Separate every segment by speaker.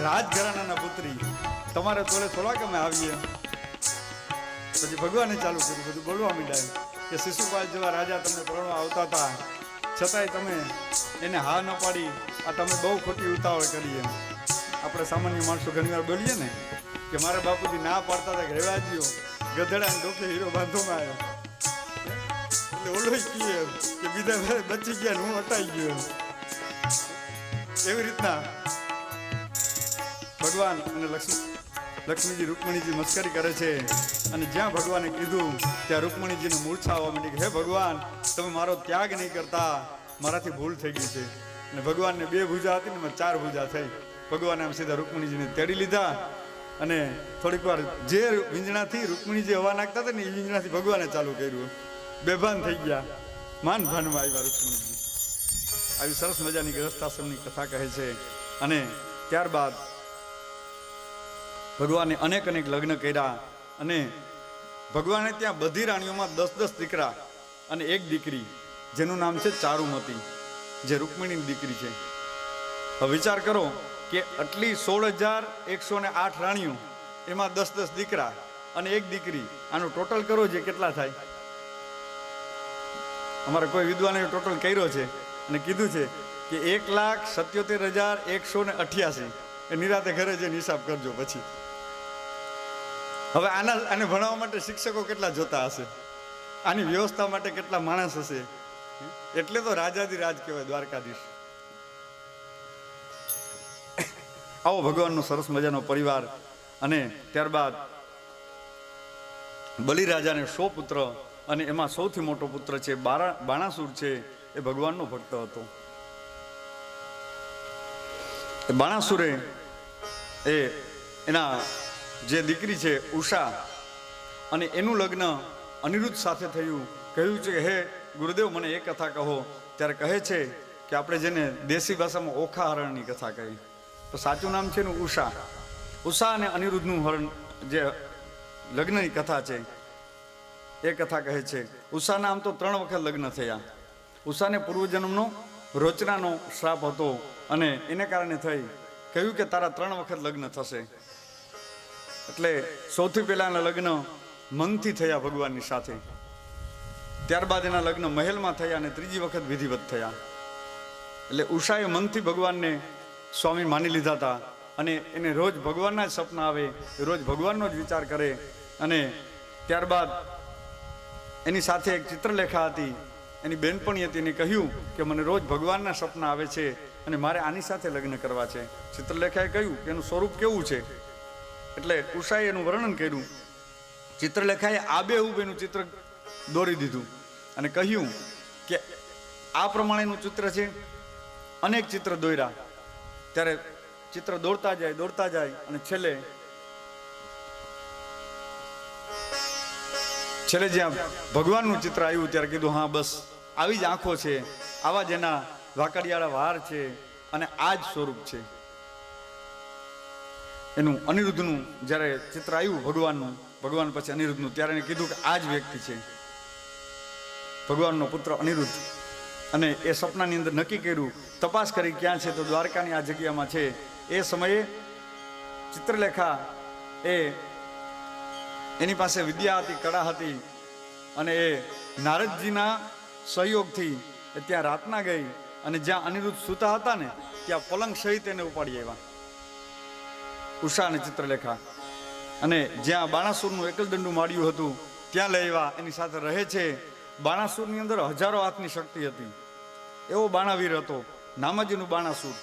Speaker 1: રાજઘરાણાના પુત્રી, તમારે તોલે થોડાક અમે આવીએ. પછી ભગવાને ચાલુ કર્યું, બધું બોલવા માંડ્યા કે શિશુપાલ જેવા રાજા તમને પરણવા આવતા હતા, છતાંય તમે એને હા ન પાડી. આ તમે બહુ ખોટી ઉતાવળ કરી. એમ આપણે સામાન્ય માણસો ઘણીવાર બોલીએ ને કે મારા બાપુજી ના પાડતા હતા કે રહેવા દ્યો, ગધેડાને ડોકે હીરો બાંધવામાં આવ્યો. એટલે ઓલો કીએ કે બીજા બચી ગયા, હું હટાઈ ગયો. એવી રીતના ભગવાન અને લક્ષ્મીજી રૂકમણીજી મસ્કરી કરે છે. અને જ્યાં ભગવાને કીધું ત્યાં રૂકમણીજીને મૂર્છા આવવા માંડી કે હે ભગવાન, તમે મારો ત્યાગ નહીં કરતા, મારાથી ભૂલ થઈ ગઈ છે. અને ભગવાનને 2 ભુજા હતી ને 4 ભુજા થઈ. ભગવાને આમ સીધા રૂકમણીજીને તેડી લીધા અને થોડીક વાર જે વીંજણાથી રૂકમણીજી હવા નાખતા હતા ને એ વીંજણાથી ભગવાને ચાલુ કર્યું. બેભાન થઈ ગયા, માન ભાનમાં આવ્યા રૂકમણીજી. આવી સરસ મજાની ગૃહસ્થાશ્રમની કથા કહે છે. અને ત્યારબાદ ભગવાને અનેક લગ્ન કર્યા. અને ભગવાને ત્યાં બધી રાણીઓમાં 10 દીકરા અને 1 દીકરી, જેનું નામ છે ચારુમતી, જે રૂકમિણીની દીકરી છે. હવે વિચાર કરો કે આટલી 16,108 રાણીઓ, એમાં 10 દીકરા અને 1 દીકરી, આનું ટોટલ કરો જે કેટલા થાય. અમારા કોઈ વિદ્વાને ટોટલ કર્યો છે અને કીધું છે કે 1,77,188. એ નિરાતે ઘરે જઈને હિસાબ કરજો પછી. હવે આને ભણાવવા માટે શિક્ષકો કેટલા જોતા હશે, આની વ્યવસ્થા માટે કેટલા માણસ હશે. એટલે તો રાજાધી રાજ કહેવાય, દ્વારકાધીશ. આવો ભગવાનનો સરસ મજાનો પરિવાર. અને ત્યારબાદ બલિરાજાને 100 પુત્ર, અને એમાં સૌથી મોટો પુત્ર છે બાણાસુર છે. એ ભગવાનનો ભક્ત હતો. બાણાસુરે એના જે દીકરી છે ઉષા, અને એનું લગ્ન અનિરુદ્ધ સાથે થયું. કહ્યું છે કે હે ગુરુદેવ, મને એ કથા કહો. ત્યારે કહે છે કે આપણે જેને દેશી ભાષામાં ઓખા હરણની કથા કહી, તો સાચું નામ છે એનું ઉષા. ઉષા અને અનિરુદ્ધનું હરણ જે લગ્નની કથા છે એ કથા કહે છે. ઉષાના આમ તો 3 વખત લગ્ન થયા. ઉષાને પૂર્વજન્મનો રોચનાનો શ્રાપ હતો અને એને કારણે થઈ. કહ્યું કે તારા 3 વખત લગ્ન થશે. એટલે સૌથી પહેલાના લગ્ન મનથી થયા ભગવાનની સાથે. ત્યારબાદ એના લગ્ન મહેલમાં થયા અને 3જી વખત વિધિવત થયા. એટલે ઉષાએ મનથી ભગવાનને સ્વામી માની લીધા હતા. અને એને રોજ ભગવાનના જ સપના આવે, રોજ ભગવાનનો જ વિચાર કરે. અને ત્યારબાદ એની સાથે એક ચિત્રલેખા હતી, એની બેનપણી હતી. એને કહ્યું કે મને રોજ ભગવાનના સપના આવે છે અને મારે આની સાથે લગ્ન કરવા છે. ચિત્રલેખાએ કહ્યું કે એનું સ્વરૂપ કેવું છે. એટલે ઉષાએ એનું વર્ણન કર્યું. ચિત્રલેખાએ આબેહૂબ એનું ચિત્ર દોરી દીધું અને કહ્યું કે આ પ્રમાણેનું ચિત્ર છે. અનેક ચિત્ર દોર્યા. ત્યારે ચિત્ર દોડતા જાય અને છેલ્લે જ્યાં ભગવાનનું ચિત્ર આવ્યું ત્યારે કીધું હા બસ આવી જ આંખો છે, આવા જ એના વાકડિયાળા વાર છે અને આ જ સ્વરૂપ છે એનું. અનિરુદ્ધનું જ્યારે ચિત્ર આવ્યું ભગવાન પછી અનિરુદ્ધનું, ત્યારે એને કીધું કે આ જ વ્યક્તિ છે, ભગવાનનો પુત્ર અનિરુદ્ધ. અને એ સપનાની અંદર નક્કી કર્યું, તપાસ કરી ક્યાં છે, તો દ્વારકાની આ જગ્યામાં છે. એ સમયે ચિત્રલેખા એની પાસે વિદ્યા હતી, કળા હતી. અને એ નારદજીના સહયોગથી ત્યાં રાતના ગઈ અને જ્યાં અનિરુદ્ધ સૂતા હતા ને ત્યાં પલંગ સહિત એને ઉપાડી આવ્યા, ઉષા અને ચિત્રલેખા. અને જ્યાં બાણાસુરનું એકલદંડું માળ્યું હતું ત્યાં લઈ આવ્યા, એની સાથે રહે છે. બાણાસુરની અંદર 1000 હાથની શક્તિ હતી, એવો બાણાવીર હતો, નામ જ એનું બાણાસુર.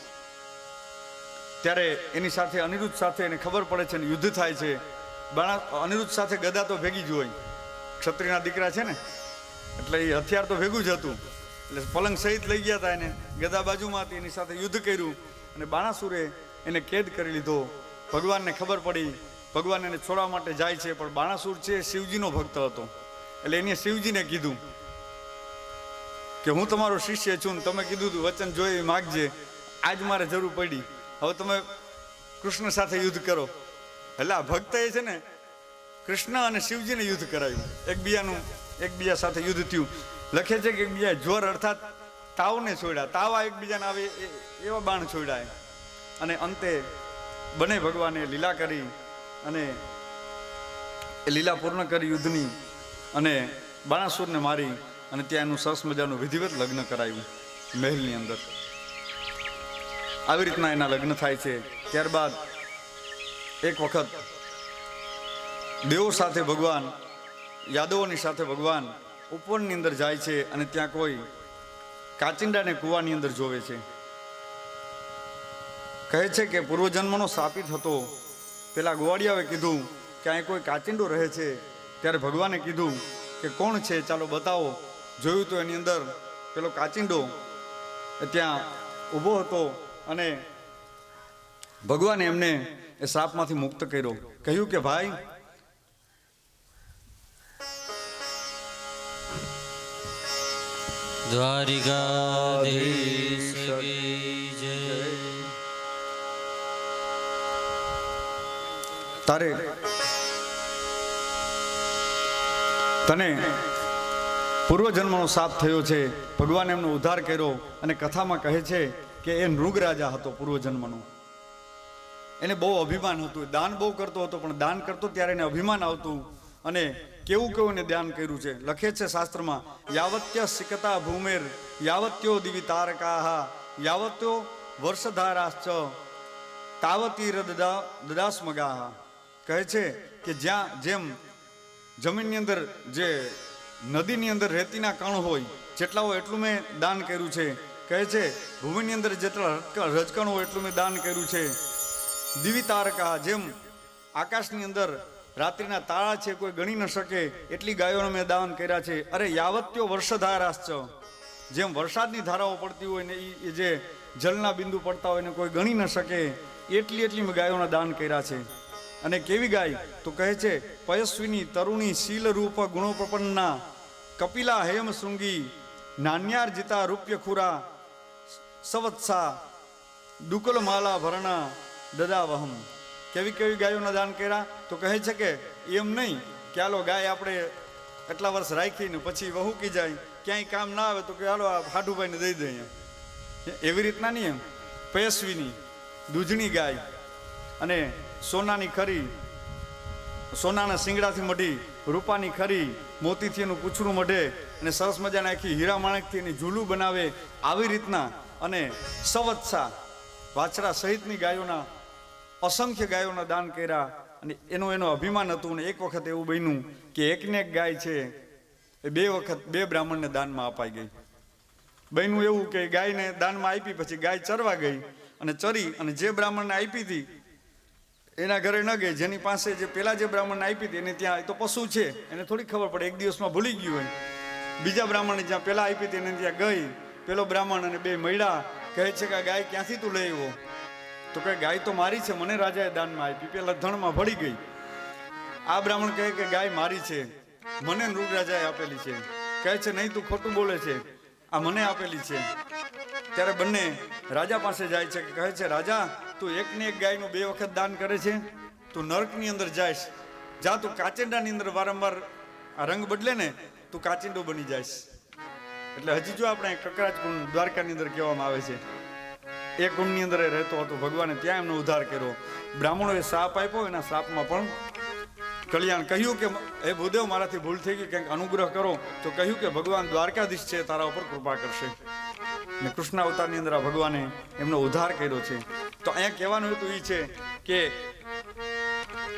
Speaker 1: ત્યારે એની સાથે અનિરુદ્ધ સાથે એને ખબર પડે છે ને યુદ્ધ થાય છે. અનિરુદ્ધ સાથે ગદા તો ભેગી જ હોય, ક્ષત્રિયના દીકરા છે ને, એટલે એ હથિયાર તો ભેગું જ હતું. એટલે પલંગ સહિત લઈ ગયા હતા એને, ગદા બાજુમાં હતી, એની સાથે યુદ્ધ કર્યું અને બાણાસુરે એને કેદ કરી લીધો. ભગવાનને ખબર પડી, ભગવાન એને છોડવા માટે જાય છે, પણ બાણાસુર છે શિવજીનો ભક્ત હતો. એટલે એને શિવજીને કીધું કે હું તમારો શિષ્ય છું, તમે કીધું તું વચન જોઈ માગજે, આજ મારે જરૂર પડી, હવે તમે કૃષ્ણ સાથે યુદ્ધ કરો. એટલે આ ભક્ત એ છે ને કૃષ્ણ અને શિવજીને યુદ્ધ કરાયું, એકબીજા સાથે યુદ્ધ થયું. લખે છે કે એકબીજા જોર અર્થાત તાવને છોડ્યા, તાવા એકબીજાને આવે એવા બાણ છોડ્યા. અને અંતે બંને ભગવાને લીલા કરી અને એ લીલા પૂર્ણ કરી યુદ્ધની અને બાણાસુરને મારી અને ત્યાં એનું સરસ મજાનું વિધિવત લગ્ન કરાયું મહેલની અંદર. આવી રીતના એના લગ્ન થાય છે. ત્યારબાદ એક વખત દેવો સાથે ભગવાન, યાદવોની સાથે ભગવાન ઉપવનની અંદર જાય છે અને ત્યાં કોઈ કાચિંડાને કૂવાની અંદર જોવે છે. કહે છે કે પૂર્વજન્મનો શાપિત હતો. પેલા ગોવાળિયાએ કીધું કે અહીં કોઈ કાચિંડો રહે છે. ત્યારે ભગવાને કીધું કે કોણ છે, ચાલો બતાવો. જોયું તો એની અંદર પેલો કાચિંડો ત્યાં ઊભો હતો અને ભગવાને એમને એ શ્રાપમાંથી મુક્ત કર્યો. કહ્યું કે ભાઈ,
Speaker 2: દ્વારિકાધીશ કી જય.
Speaker 1: તારે તને પૂર્વજન્મનો શાપ થયો છે. ભગવાને એમનો ઉદ્ધાર કર્યો અને કથામાં કહે છે કે એ નૃગ રાજા હતો પૂર્વજન્મનો. એને બહુ અભિમાન હતું, દાન બહુ કરતો હતો, પણ દાન કરતો ત્યારે એને અભિમાન આવતું. અને કેવું કેવું એને દાન કર્યું છે. લખે છે શાસ્ત્રમાં, યાવત્ય સિકતા ભૂમેર યાવત્યો દિવિ તારકાહ યાવત્યો વર્ષધારાશ્ચ તાવતી દદાસ્મગાહ. કહે છે કે જ્યાં જેમ જમીનની અંદર જે નદીની અંદર રેતીના કણ હોય જેટલા હોય એટલું મેં દાન કર્યું છે. કહે છે ભૂમિની અંદર જેટલા રજકણ હોય એટલું મેં દાન કર્યું છે. દિવિ તારકા, જેમ આકાશની અંદર રાત્રિના તાળા છે કોઈ ગણી ન શકે એટલી ગાયોને મેં દાન કર્યા છે. અરે યાવત્યો વર્ષધારાશ્ચ, જેમ વરસાદની ધારાઓ પડતી હોય ને એ જે જલના બિંદુ પડતા હોય ને કોઈ ગણી ન શકે એટલી મેં ગાયોના દાન કર્યા છે. અને કેવી ગાય તો કહે છે પયસ્વિની તરુણી શીલ રૂપ ગુણો પ્રપન્ના કપિલા હેમ શૃંગી નાન્યાર જીતા રૂપ્ય ખુરા સવત્સા દુકલ માલા ભરણા દદાવહમ. કેવી ગાયોના દાન કર્યા તો કહે છે કે એમ નહીં કે હાલો ગાય આપણે એટલા વર્ષ રાખીને પછી વહુકી જાય, ક્યાંય કામ ના આવે તો કે હાલો આ હાડુભાઈને દઈ દઈએ. એવી રીતના નહીં. એમ પયસ્વીની દૂધની ગાય અને સોનાની ખરી, સોનાના શિંગડાથી મઢી, રૂપાની ખરી, મોતીથી એનું પૂંછડું મઢે અને સરસ મજાના આખી હીરા માણેકથી એની ઝૂલું બનાવે. આવી રીતના અને સવત્સા વાછડા સહિતની ગાયોના અસંખ્ય ગાયોના દાન કર્યા. અને એનો અભિમાન હતું. ને એક વખત એવું બન્યું કે એકને એક ગાય છે એ 2 વખત 2 બ્રાહ્મણને દાનમાં અપાઈ ગઈ. બન્યું એવું કે ગાયને દાનમાં આપી, પછી ગાય ચરવા ગઈ અને ચરી અને જે બ્રાહ્મણને આપી હતી એના ઘરે ન ગઈ. જેની પાસે જે પેલા જે બ્રાહ્મણને આપી હતી એને ત્યાં એ તો પશુ છે એને થોડી ખબર પડે, એક દિવસમાં ભૂલી ગયું હોય. બીજા બ્રાહ્મણને જ્યાં પેલા આપી હતી એને ત્યાં ગઈ. પેલો બ્રાહ્મણ અને 2 મળ્યા. કહે છે કે આ ગાય ક્યાંથી તું લઈ આવ્યો? તો કે ગાય તો મારી છે, મને રાજાએ દાનમાં આપી. પેલા ધણમાં ભળી ગઈ. આ બ્રાહ્મણ કહે કે ગાય મારી છે, મને નૃગ રાજાએ આપેલી છે. કહે છે નહીં, તું ખોટું બોલે છે, આ મને આપેલી છે. ત્યારે બંને રાજા પાસે જાય છે. કહે છે રાજા, તું એકને એક ગાયનું 2 વખત દાન કરે છે, તું નર્કની અંદર જાયશ. જા, તું કાચિંડાની અંદર વારંવાર આ રંગ બદલે ને તું કાચિંડો બની જાયશ. એટલે હજી જો આપણે કકરાજ કુંડ દ્વારકાની અંદર કહેવામાં આવે છે એ કુંડની અંદર એ રહેતો હતો. ભગવાને ત્યાં એમનો ઉદ્ધાર કર્યો. બ્રાહ્મણોએ શ્રાપ આપ્યો, એના શ્રાપમાં પણ કલ્યાણ. કહ્યું કે હે ભૂદેવ, મારાથી ભૂલ થઈ ગઈ, કંઈક અનુગ્રહ કરો. તો કહ્યું કે ભગવાન દ્વારકાધીશ છે, તારા ઉપર કૃપા કરશે. ને કૃષ્ણ અવતારની અંદર આ ભગવાને એમનો ઉદ્ધાર કર્યો છે. તો અહીંયા કહેવાનું હેતુ એ છે કે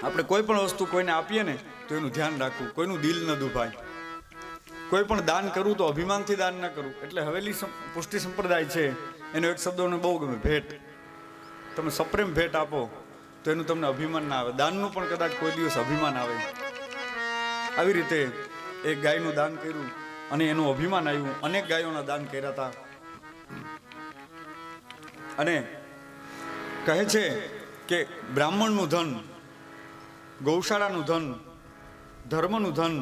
Speaker 1: આપણે કોઈ પણ વસ્તુ કોઈને આપીએ ને તો એનું ધ્યાન રાખવું, કોઈનું દિલ ન દુભાય. કોઈ પણ દાન કરવું તો અભિમાનથી દાન ન કરવું. એટલે હવેલી પુષ્ટિ સંપ્રદાય છે એનો એક શબ્દોને બહુ ગમે, ભેટ. તમે સપ્રેમ ભેટ આપો તો એનું તમને અભિમાન ના આવે. દાનનું પણ કદાચ કોઈ દિવસ અભિમાન આવે. આવી રીતે એક ગાયનું દાન કર્યું અને એનું અભિમાન આવ્યું. અનેક ગાયોના દાન કર્યા હતા. અને કહે છે કે બ્રાહ્મણનું ધન, ગૌશાળાનું ધન, ધર્મનું ધન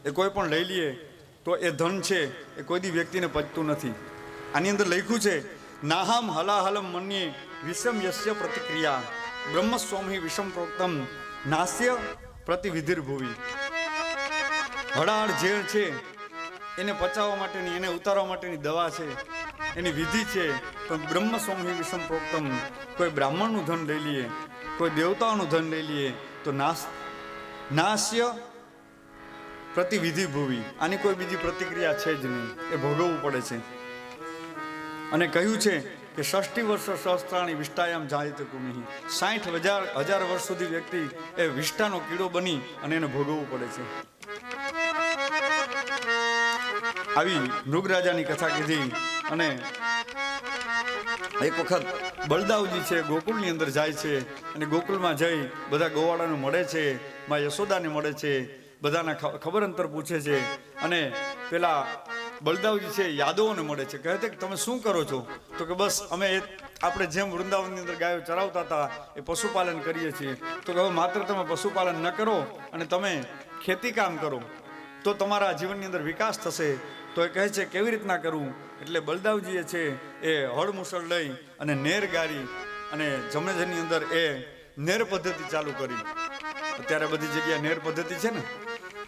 Speaker 1: એ કોઈ પણ લઈ લઈએ તો એ ધન છે એ કોઈ દી વ્યક્તિને પચતું નથી. આની અંદર લખ્યું છે નાહમ હલાહલમ મન્યે વિષમ યસ્ય પ્રતિક્રિયા બ્રહ્મસ્વામી વિષમ પ્રોક્તમ નાસ્ય પ્રતિવિધિર ભુવિ. હળાહળ ઝેર છે એને પચાવવા માટેની, એને ઉતારવા માટેની દવા છે, એની વિધિ છે. પણ બ્રહ્મસ્વામી વિષમ પ્રોક્તમ, કોઈ બ્રાહ્મણનું ધન લઈ લઈએ કોઈ દેવતાઓનું ધન લઈ લઈએ તો નાસ્ય પ્રતિવિધિ ભૂવી, આની કોઈ બીજી પ્રતિક્રિયા છે જ નહીં, એ ભોગવવું પડે છે. અને કહ્યું છે કે 60 વર્ષ સહસ્ત્રાણી વિષ્ટાયામ જાયતે કુમિહિ, 60,000 વર્ષ સુધી વ્યક્તિ એ વિષ્ટાનો કીડો બની અને એને ભોગવવું પડે છે. આવી મૃગરાજાની કથા કીધી. અને એક વખત બળદાવજી છે ગોકુળની અંદર જાય છે અને ગોકુળમાં જઈ બધા ગોવાળાને મળે છે, માં યશોદાને મળે છે, બધાના ખબર અંતર પૂછે છે. અને પેલા બળદાવજી છે યાદવોને મળે છે, કહે છે કે તમે શું કરો છો? તો કે બસ અમે આપણે જેમ વૃંદાવનની અંદર ગાયો ચરાવતા હતા એ પશુપાલન કરીએ છીએ. તો કે હવે માત્ર તમે પશુપાલન ન કરો અને તમે ખેતી કામ કરો તો તમારા જીવનની અંદર વિકાસ થશે. તો એ કહે છે કેવી રીતના કરવું? એટલે બળદાવજીએ છે એ હળ મુસળ લઈ અને નેર ગારી અને જમણેજની અંદર એ નેર પદ્ધતિ ચાલુ કરી. અત્યારે બધી જગ્યાએ નેર પદ્ધતિ છે ને,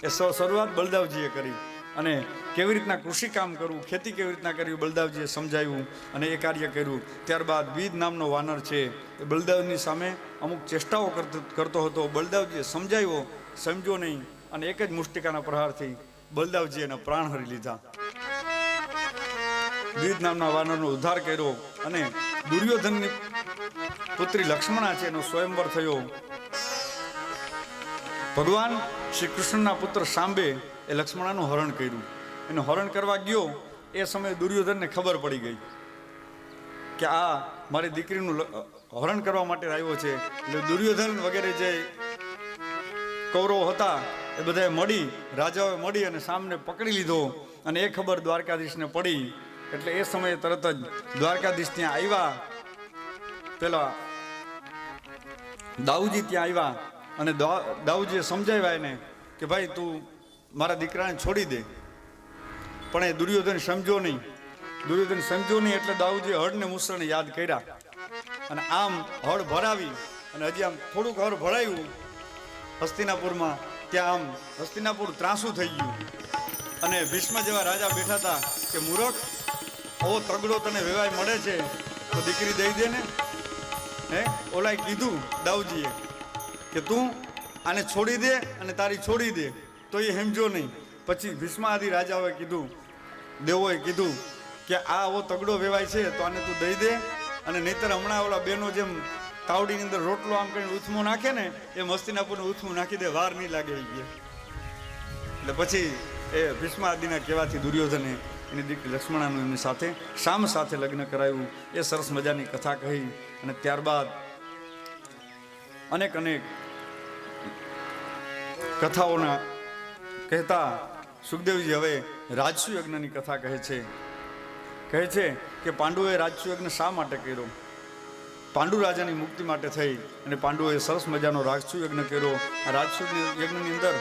Speaker 1: એ શરૂઆત બળદાવજીએ કરી. અને કેવી રીતના કૃષિ કામ કરવું, ખેતી કેવી રીતના કરવી, બળદાવજીએ સમજાવ્યું અને એ કાર્ય કર્યું. ત્યારબાદ બીજ નામનો વાનર છે એ બળદાવની સામે અમુક ચેષ્ટાઓ કરતો હતો. બળદાવજીએ સમજાવ્યો, સમજો નહીં, અને એક જ મુષ્ટિકાના પ્રહારથી બળદાવજીએ એના પ્રાણ હરી લીધા. બીજ નામના વાનરનો ઉદ્ધાર કર્યો અને દુર્યોધનની પુત્રી લક્ષ્મણા છે એનો સ્વયંવર થયો. ભગવાન શ્રી કૃષ્ણના પુત્ર સાંબે એ લક્ષ્મણાનું હરણ કર્યું. એનું હરણ કરવા ગયો એ સમયે દુર્યોધનને ખબર પડી ગઈ કે આ મારી દીકરીનું હરણ કરવા માટે આવ્યો છે. એટલે દુર્યોધન વગેરે જે કૌરવો હતા એ બધાએ મળી, રાજાઓએ મળી અને સામને પકડી લીધો. અને એ ખબર દ્વારકાધીશને પડી એટલે એ સમયે તરત જ દ્વારકાધીશ ત્યાં આવ્યા. પેલા દાઉજી ત્યાં આવ્યા અને દાઉજીએ સમજાવ્યા એને કે ભાઈ તું મારા દીકરાને છોડી દે. પણ એ દુર્યોધન સમજો નહીં. દુર્યોધન સમજો નહીં એટલે દાઉજીએ હળને મુસળને યાદ કર્યા અને આમ હળ ભરાવી અને હજી આમ થોડુંક હળ ભરાયું હસ્તિનાપુરમાં. ત્યાં આમ હસ્તિનાપુર ત્રાસું થઈ ગયું અને ભીષ્મ જેવા રાજા બેઠા હતા કે મૂરખ, ઓ તગડો તને વેવાય મળે છે તો દીકરી દઈ દે ને. હે ઓલાએ કીધું દાઉજીએ કે તું આને છોડી દે અને તારી છોડી દે, તો એ સમજો નહીં. પછી ભીષ્મ આદિ રાજાઓએ કીધું, દેવોએ કીધું કે આ આવો તગડો વેવાય છે તો આને તું દઈ દે, અને નહીતર હમણાં ઓલા બેનો જેમ તાવડીની અંદર રોટલો આમ કરીને ઉથમો નાખે ને એમ હસ્તિનાપુરનું ઉથમું નાખી દે, વાર નહીં લાગે. એટલે પછી એ ભીષ્મ આદિના કહેવાથી દુર્યોધને એની દીકરી લક્ષ્મણાનું એમની સાથે શામ સાથે લગ્ન કરાવ્યું. એ સરસ મજાની કથા કહી. અને ત્યારબાદ અનેક કથાઓના કહેતા સુખદેવજી હવે રાજસુ યજ્ઞની કથા કહે છે કે પાંડવોએ રાજસુ યજ્ઞ શા માટે કર્યો? પાંડુ રાજાની મુક્તિ માટે થઈ અને પાંડવોએ સરસ મજાનો રાજસુ યજ્ઞ કર્યો. આ રાજસુ યજ્ઞની અંદર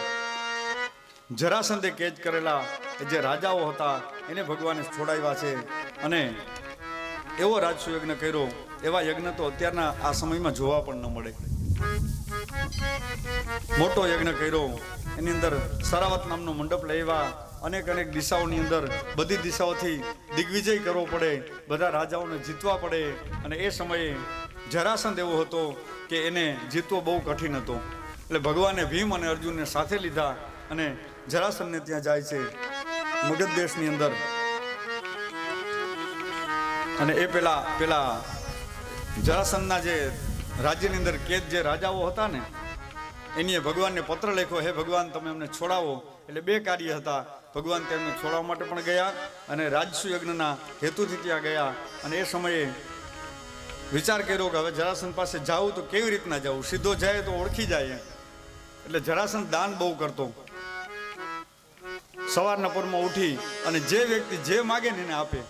Speaker 1: જરાસંધે કેદ કરેલા જે રાજાઓ હતા એને ભગવાને છોડાવ્યા છે અને એવો રાજસુ યજ્ઞ કર્યો. એવા યજ્ઞ તો અત્યારના આ સમયમાં જોવા પણ ન મળે. મોટો યજ્ઞ કર્યો. એની અંદર સરાવત નામનો મંડપ લેવા, અનેક દિશાઓની અંદર બધી દિશાઓથી દિગ્વિજય કરવો પડે, બધા રાજાઓને જીતવા પડે. અને એ સમયે જરાસંધ એવો હતો કે એને જીતવો બહુ કઠિન હતો. એટલે ભગવાને ભીમ અને અર્જુનને સાથે લીધા અને જરાસંધને ત્યાં જાય છે મગધ દેશની અંદર. અને એ પેલા જરાસંધના જે રાજ્યની અંદર કેદ જે રાજાઓ હતા ને એની ભગવાનને પત્ર લખ્યો, હે ભગવાન તમે અમને છોડાવો. એટલે બે કાર્ય હતા. ભગવાન તેમને છોડાવવા માટે પણ ગયા અને રાજસુ યજ્ઞના હેતુથી ત્યાં ગયા. અને એ સમયે વિચાર કર્યો કે હવે જરાસંધ પાસે જાવું તો કેવી રીતના જવું? સીધો જાય તો ઓળખી જાય. એટલે જરાસંધ દાન બહુ કરતો. સવારના પરમાં ઉઠી અને જે વ્યક્તિ જે માગે ને એને આપે,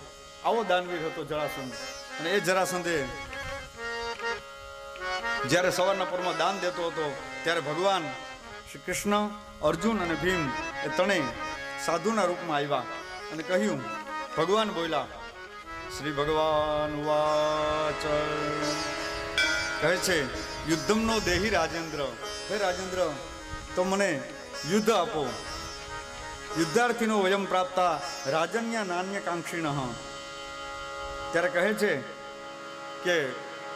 Speaker 1: આવો દાનવીર હતો જરાસંધ. અને એ જરાસંધે જ્યારે સવારના પરમાં દાન દેતો હતો ત્યારે ભગવાન શ્રી કૃષ્ણ, અર્જુન અને ભીમ એ ત્રણેય સાધુના રૂપમાં આવ્યા અને કહ્યું, ભગવાન બોલ્યા, શ્રી ભગવાન વાચ કહે છે, યુદ્ધમનો દેહી રાજેન્દ્ર, હે રાજેન્દ્ર તો મને યુદ્ધ આપો. યુદ્ધાર્થીનો વયમ પ્રાપ્તા રાજન્ય નાન્ય કાંક્ષીણ. ત્યારે કહે છે કે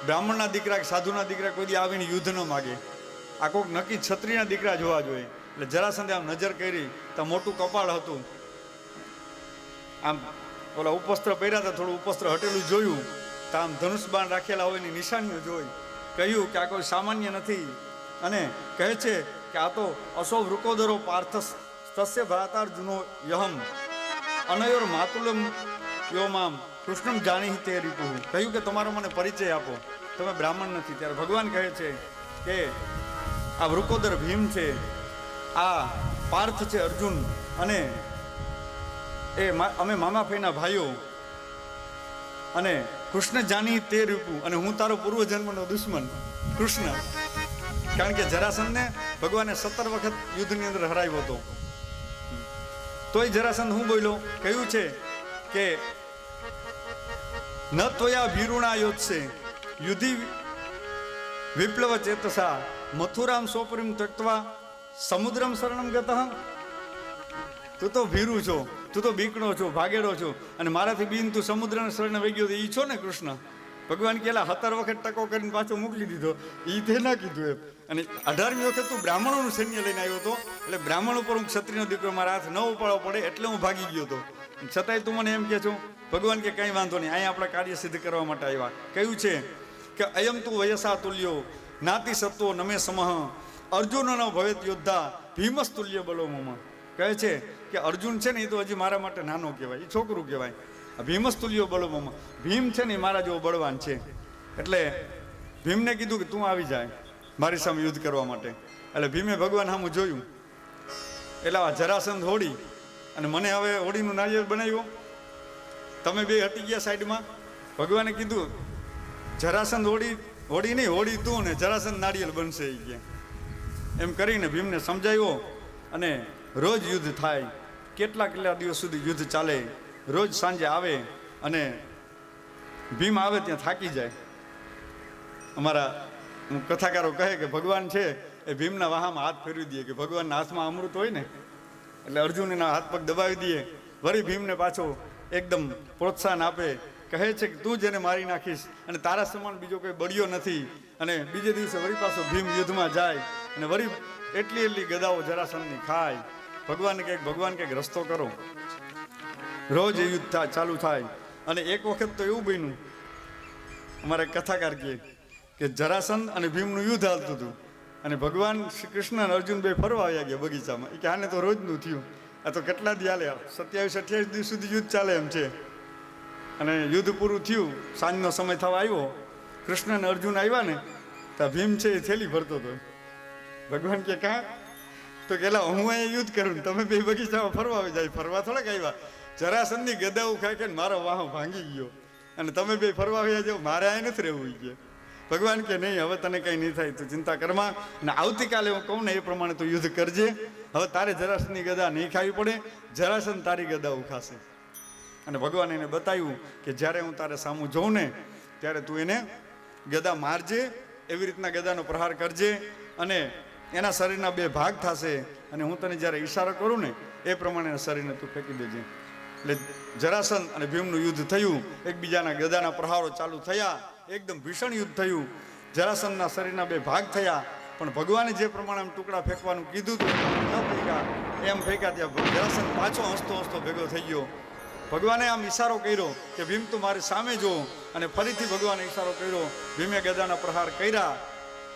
Speaker 1: બ્રાહ્મણના દીકરા કે સાધુના દીકરા કોઈ દી આવીને યુદ્ધ ન માગે. આ કોઈક નક્કી ક્ષત્રિયના દીકરા જોવા જોઈએ. એટલે જરાસંધે આમ નજર કરી તો મોટું કપાળ હતું, આમ ઓલા ઉપસ્ત્ર પહેર્યા હતા, થોડું ઉપસ્ત્ર હટેલું જોયું તો આમ ધનુષ બાણ રાખેલા હોય એની નિશાનીઓ જોઈ, કહ્યું કે આ કોઈ સામાન્ય નથી. અને કહે છે કે આ તો અશો વૃકોદરો પાર્થ તસ્ય ભ્રાતાર્જુનો યહમ અનયોર માતુલમ યોમામ કૃષ્ણમ જાણી તે રીપુ. કહ્યું કે તમારો મને પરિચય આપો, તમે બ્રાહ્મણ નથી. ત્યારે ભગવાન કહે છે કે આ વૃકોદર ભીમ છે, આ પાર્થ છે અર્જુન, અને અમે મામા ફઈના ભાઈઓ, અને કૃષ્ણ જાની તે રૂપું, અને હું તારો પૂર્વજન્મનો દુશ્મન કૃષ્ણ. કારણ કે જરાસંધને ભગવાને 17 વખત યુદ્ધની અંદર હરાવ્યો હતો. તોય જરાસંધ હું બોલ્યો, કહ્યું છે કે ન તોયા ભીરુણા યોત્સે યુધિ વિપ્લવ ચેતસા મથુરામ સોપરીમ તક્વા સમુદ્રમ શરણમ ગતઃ. તું તો ભીરું છો, તું તો બીકણો છો, ભાગેડો છો, અને મારાથી બીન તું સમુદ્રના શરણે વહી ગયો. ઈ છો ને કૃષ્ણ? ભગવાન કેલા 17 વખત ટકો કરીને પાછો મોકલી દીધો, ઈ તે ના કીધું એમ. અને 18મી વખત તું બ્રાહ્મણોનું સૈન્ય લઈને આવ્યો હતો, એટલે બ્રાહ્મણ ઉપર હું ક્ષત્રિયનો દીકરો, મારા હાથ ન ઉપાડવો પડે એટલે હું ભાગી ગયો હતો. છતાંય તું મને એમ કે છો? ભગવાન કે કંઈ વાંધો નહીં, અહીંયા આપણા કાર્ય સિદ્ધ કરવા માટે આવ્યા. કહ્યું છે કે અયમ તું વયસા તુલ્યો નાતિ સત્વો નમે સમહ અર્જુન ન ભવેત યોદ્ધા ભીમસ તુલ્ય બલો મમ. કહે છે કે અર્જુન છે ને એ તો હજી મારા માટે નાનો કહેવાય, એ છોકરું કહેવાય. ભીમસ તુલ્યો બલો મમ, ભીમ છે ને એ મારા જેવો બળવાન છે. એટલે ભીમને કીધું કે તું આવી જાય મારી સામે યુદ્ધ કરવા માટે. એટલે ભીમે ભગવાન સામું જોયું, એટલે આ જરાસંધ હોડી, અને મને હવે હોડીનું નારિયેળ બનાવ્યો, તમે બે હટી ગયા સાઈડમાં. ભગવાને કીધું જરાસંધ હોડી નહીં, હોડી તું ને જરાસંધ નારિયેળ બનશે એ કે. એમ કરીને ભીમને સમજાવ્યો, અને રોજ યુદ્ધ થાય, કેટલા દિવસ સુધી યુદ્ધ ચાલે. રોજ સાંજે આવે, અને ભીમ આવે ત્યાં થાકી જાય. અમારા કથાકારો કહે કે ભગવાન છે એ ભીમના વાહામાં હાથ ફેરવી દે, કે ભગવાનના હાથમાં અમૃત હોય ને, એટલે અર્જુન એના હાથ પગ દબાવી દે. વળી ભીમને પાછો એકદમ પ્રોત્સાહન આપે, કહે છે કે તું જેને મારી નાખીશ, અને તારા સમાન બીજો કોઈ બળ્યો નથી. અને બીજે દિવસે વળી પાછો ભીમ યુદ્ધમાં જાય, અને વળી એટલી ગદાઓ જરાસંધની ખાય. ભગવાન કંઈક રસ્તો કરો. રોજ એ યુદ્ધ ચાલુ થાય. અને એક વખત તો એવું બન્યું, અમારે કથાકાર કહે કે જરાસંધ અને ભીમનું યુદ્ધ હાલતું હતું, અને ભગવાન શ્રી કૃષ્ણ અને અર્જુન બે ફરવા આવ્યા ગયા બગીચામાં. એ કે આને તો રોજનું થયું, આ તો કેટલા દી હાલે, 27-28 દિવસ સુધી યુદ્ધ ચાલે એમ છે. અને યુદ્ધ પૂરું થયું, સાંજનો સમય થવા આવ્યો, કૃષ્ણ અને અર્જુન આવ્યા ને, તો ભીમ છે એ થેલી ભરતો હતો. ભગવાન કે કાં? તો કેલા હું અહીંયા યુદ્ધ કરું, તમે બે બગીચામાં ફરવા આવી જાય. ફરવા થોડાક આવ્યા, જરાસંધની ગદાઓ ખાઈ ખાઈને મારો વાહો ભાંગી ગયો, અને તમે બે ફરવા આવ્યા જાઓ, મારે અહીંયા નથી રહેવું કે. ભગવાન કે નહીં, હવે તને કંઈ નહીં થાય, તું ચિંતા કરમાં, અને આવતીકાલે હું કહું ને એ પ્રમાણે તું યુદ્ધ કરજે. હવે તારે જરાસંધની ગદા નહીં ખાવી પડે, જરાસંધ તારી ગદાઓ ખાશે. અને ભગવાન એને બતાવ્યું કે જ્યારે હું તારે સામું જોઉં ને ત્યારે તું એને ગદા મારજે, એવી રીતના ગદાનો પ્રહાર કરજે, અને એના શરીરના 2 ભાગ થશે, અને હું તને જ્યારે ઈશારો કરું ને એ પ્રમાણે શરીરને તું ફેંકી દેજે. એટલે જરાસંધ અને ભીમનું યુદ્ધ થયું, એકબીજાના ગદાના પ્રહારો ચાલુ થયા, એકદમ ભીષણ યુદ્ધ થયું. જરાસંધના શરીરના 2 ભાગ થયા, પણ ભગવાને જે પ્રમાણે આમ ટુકડા ફેંકવાનું કીધું હતું ન ફેંક્યા, એમ ફેંક્યા. ત્યાં જરાસંધ પાછો હસતો ભેગો થઈ ગયો. ભગવાને આમ ઈશારો કર્યો કે ભીમ તું મારી સામે જો, અને ફરીથી ભગવાને ઈશારો કર્યો, ભીમે ગદાના પ્રહાર કર્યા.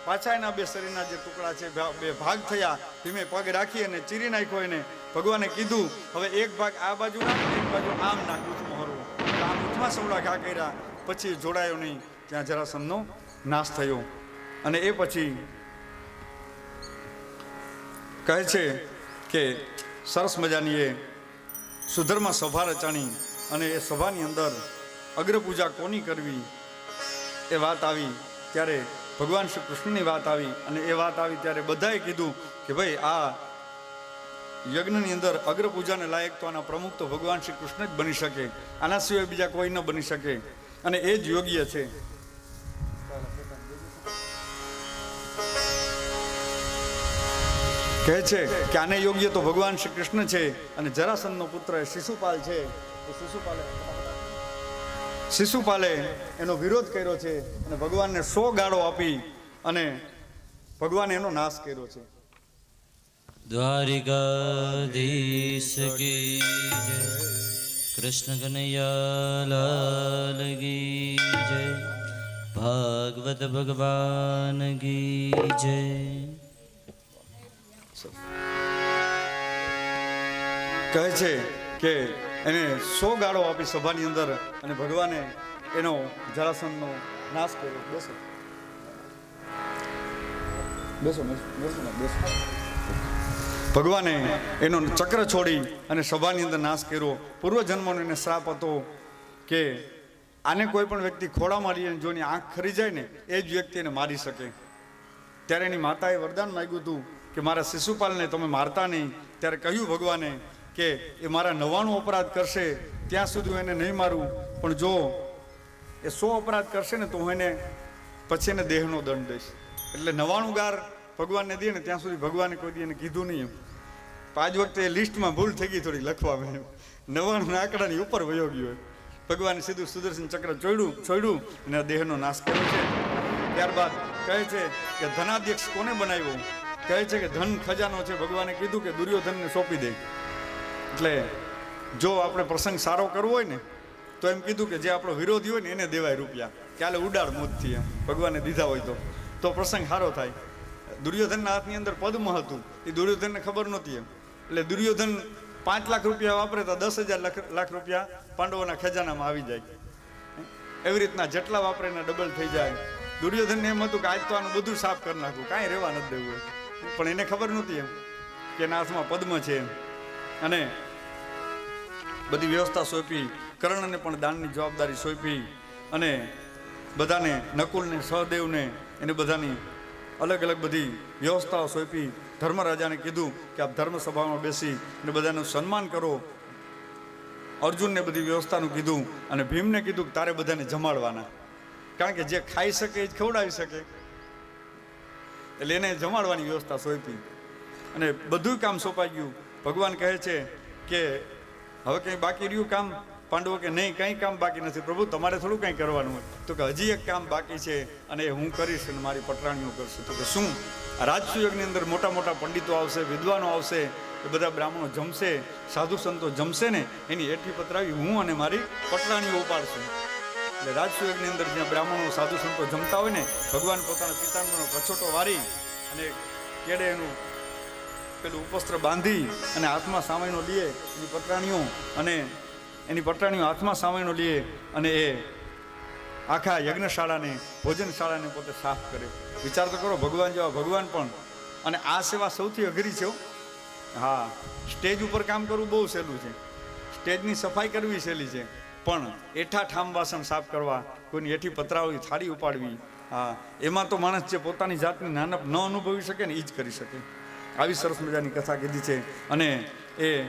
Speaker 1: પાછા એના 2 શરીરના જે ટુકડા છે 2 ભાગ થયા. ભીમે પગ રાખી અને ચીરી નાખ્યો એને. ભગવાને કીધું હવે એક ભાગ આ બાજુ નાખ, એક બાજુ આમ નાખ, ઉથમાં હરવો. આમ ઉથમાં સવડા ઘા કર્યા, પછી જોડાયો નહીં. ત્યાં જરાસંધનો નાશ થયો. અને એ પછી કહે છે કે સરસ મજાની એ સુધર્મા સભા રચાણી, અને એ સભાની અંદર અગ્રપૂજા કોની કરવી એ વાત આવી. ત્યારે ભગવાન શ્રી કૃષ્ણની વાત આવી, અને એ વાત આવી ત્યારે બધાએ કીધું કે ભાઈ આ યજ્ઞની અંદર અગ્રપૂજાને લાયક તો આના પ્રમુખ તો ભગવાન શ્રી કૃષ્ણ જ બની શકે, આના સિવાય બીજા કોઈ ન બની શકે, અને એ જ યોગ્ય છે. કહે છે કે આને યોગ્ય તો ભગવાન શ્રી કૃષ્ણ છે, અને જરાસંધનો પુત્ર શિશુપાલ છે. શિશુપાલે એનો વિરોધ કર્યો છે અને ભગવાનને 100 ગાળો આપી અને ભગવાને એનો નાશ કર્યો છે.
Speaker 2: દ્વારિકાધીશ કી જય. કૃષ્ણ કનૈયા લાલ કી જય. ભાગવત ભગવાન કી જય.
Speaker 1: કહે છે કે એને 100 ગાળો આપી સભાની અંદર અને ભગવાને એનો જરાસંધનો નાશ કર્યો. બેસો બેસો બેસો બેસો. ભગવાને એનો ચક્ર છોડી અને સભાની અંદર નાશ કર્યો. પૂર્વજન્મનો એને શ્રાપ હતો કે આને કોઈ પણ વ્યક્તિ ખોળા મારી જો એની આંખ ખરી જાય ને એ જ વ્યક્તિ એને મારી શકે. ત્યારે એની માતાએ વરદાન માંગ્યું હતું કે મારા શિશુપાલને તમે મારતા નહીં. ત્યારે કહ્યું ભગવાને કે એ મારા 99 અપરાધ કરશે ત્યાં સુધી હું એને નહીં મારું, પણ જો એ 100 અપરાધ કરશે ને તો હું એને પછી એને દેહનો દંડ દઈશ. એટલે 99 ગાર ભગવાનને દે ને ત્યાં સુધી ભગવાને કોઈ દી એને કીધું નહીં. એમ 5 વખતે લિસ્ટમાં ભૂલ થઈ ગઈ થોડી લખવામાં, 99 આંકડાની ઉપર વયો ગયો. ભગવાને સીધું સુદર્શન ચક્ર છોડ્યું અને દેહનો નાશ કર્યો છે. ત્યારબાદ કહે છે કે ધનાધ્યક્ષ કોને બનાવ્યો? કહે છે કે ધન ખજાનો છે. ભગવાને કીધું કે દુર્યોધનને સોંપી દે. એટલે જો આપણે પ્રસંગ સારો કરવો હોય ને તો એમ કીધું કે જે આપણો વિરોધી હોય ને એને દેવાય રૂપિયા, ચાલે ઉડાડ મોજથી. એમ ભગવાને દીધા હોય તો પ્રસંગ સારો થાય. દુર્યોધનના હાથની અંદર પદ્મ હતું, એ દુર્યોધનને ખબર નહોતી. એમ એટલે દુર્યોધન 5 લાખ રૂપિયા વાપરે તો 10,000 લાખ રૂપિયા પાંડવોના ખજાનામાં આવી જાય. એવી રીતના જેટલા વાપરે એના ડબલ થઈ જાય. દુર્યોધનને એમ હતું કે આજ તો આનું બધું સાફ કરી નાખું, કાંઈ રહેવા નથી દેવું. પણ એને ખબર નહોતી એમ કે એના હાથમાં પદ્મ છે. અને બધી વ્યવસ્થા સોંપી. કર્ણને પણ દાનની જવાબદારી સોંપી અને બધાને નકુલને સહદેવને એને બધાની અલગ અલગ બધી વ્યવસ્થાઓ સોંપી. ધર્મરાજાને કીધું કે આપ ધર્મસભામાં બેસી અને બધાનું સન્માન કરો. અર્જુનને બધી વ્યવસ્થાનું કીધું અને ભીમને કીધું કે તારે બધાને જમાડવાના, કારણ કે જે ખાઈ શકે એ જ ખવડાવી શકે. એટલે એને જમાડવાની વ્યવસ્થા સોંપી અને બધું કામ સોંપાઈ ગયું. ભગવાન કહે છે કે હવે કંઈ બાકી રહ્યું કામ? પાંડવો કે નહીં, કંઈ કામ બાકી નથી પ્રભુ, તમારે થોડું કંઈ કરવાનું હોય. તો કે હજી એક કામ બાકી છે અને એ હું કરીશ અને મારી પટરાણીઓ કરશે. તો કે શું? રાજસુયજ્ઞની અંદર મોટા મોટા પંડિતો આવશે, વિદ્વાનો આવશે, એ બધા બ્રાહ્મણો જમશે, સાધુ સંતો જમશે ને એની એઠી પતરાવી હું અને મારી પટરાણીઓ ઉપાડશું. એટલે રાજસુયજ્ઞની અંદર જ્યાં બ્રાહ્મણો સાધુ સંતો જમતા હોય ને ભગવાન પોતાના પિતાંબરનો કછોટો વારી અને કેડે એનું પેલું ઉપસ્ત્ર બાંધી અને હાથમાં સામાયનો લીએ એની પટરાણીઓ અને એની પટરાણીઓ હાથમાં સામાયનો લીએ અને એ આખા યજ્ઞશાળાને ભોજનશાળાને પોતે સાફ કરે. વિચાર તો કરો, ભગવાન જેવા ભગવાન પણ. અને આ સેવા સૌથી અઘરી છે. હા, સ્ટેજ ઉપર કામ કરવું બહુ સહેલું છે, સ્ટેજની સફાઈ કરવી સહેલી છે, પણ એઠા ઠામ વાસણ સાફ કરવા, કોઈની એઠી પતરાવી થાળી ઉપાડવી, હા, એમાં તો માણસ જે પોતાની જાતની નાનપ ન અનુભવી શકે ને એ જ કરી શકે. આવી સરસ મજાની કથા કીધી છે. અને એ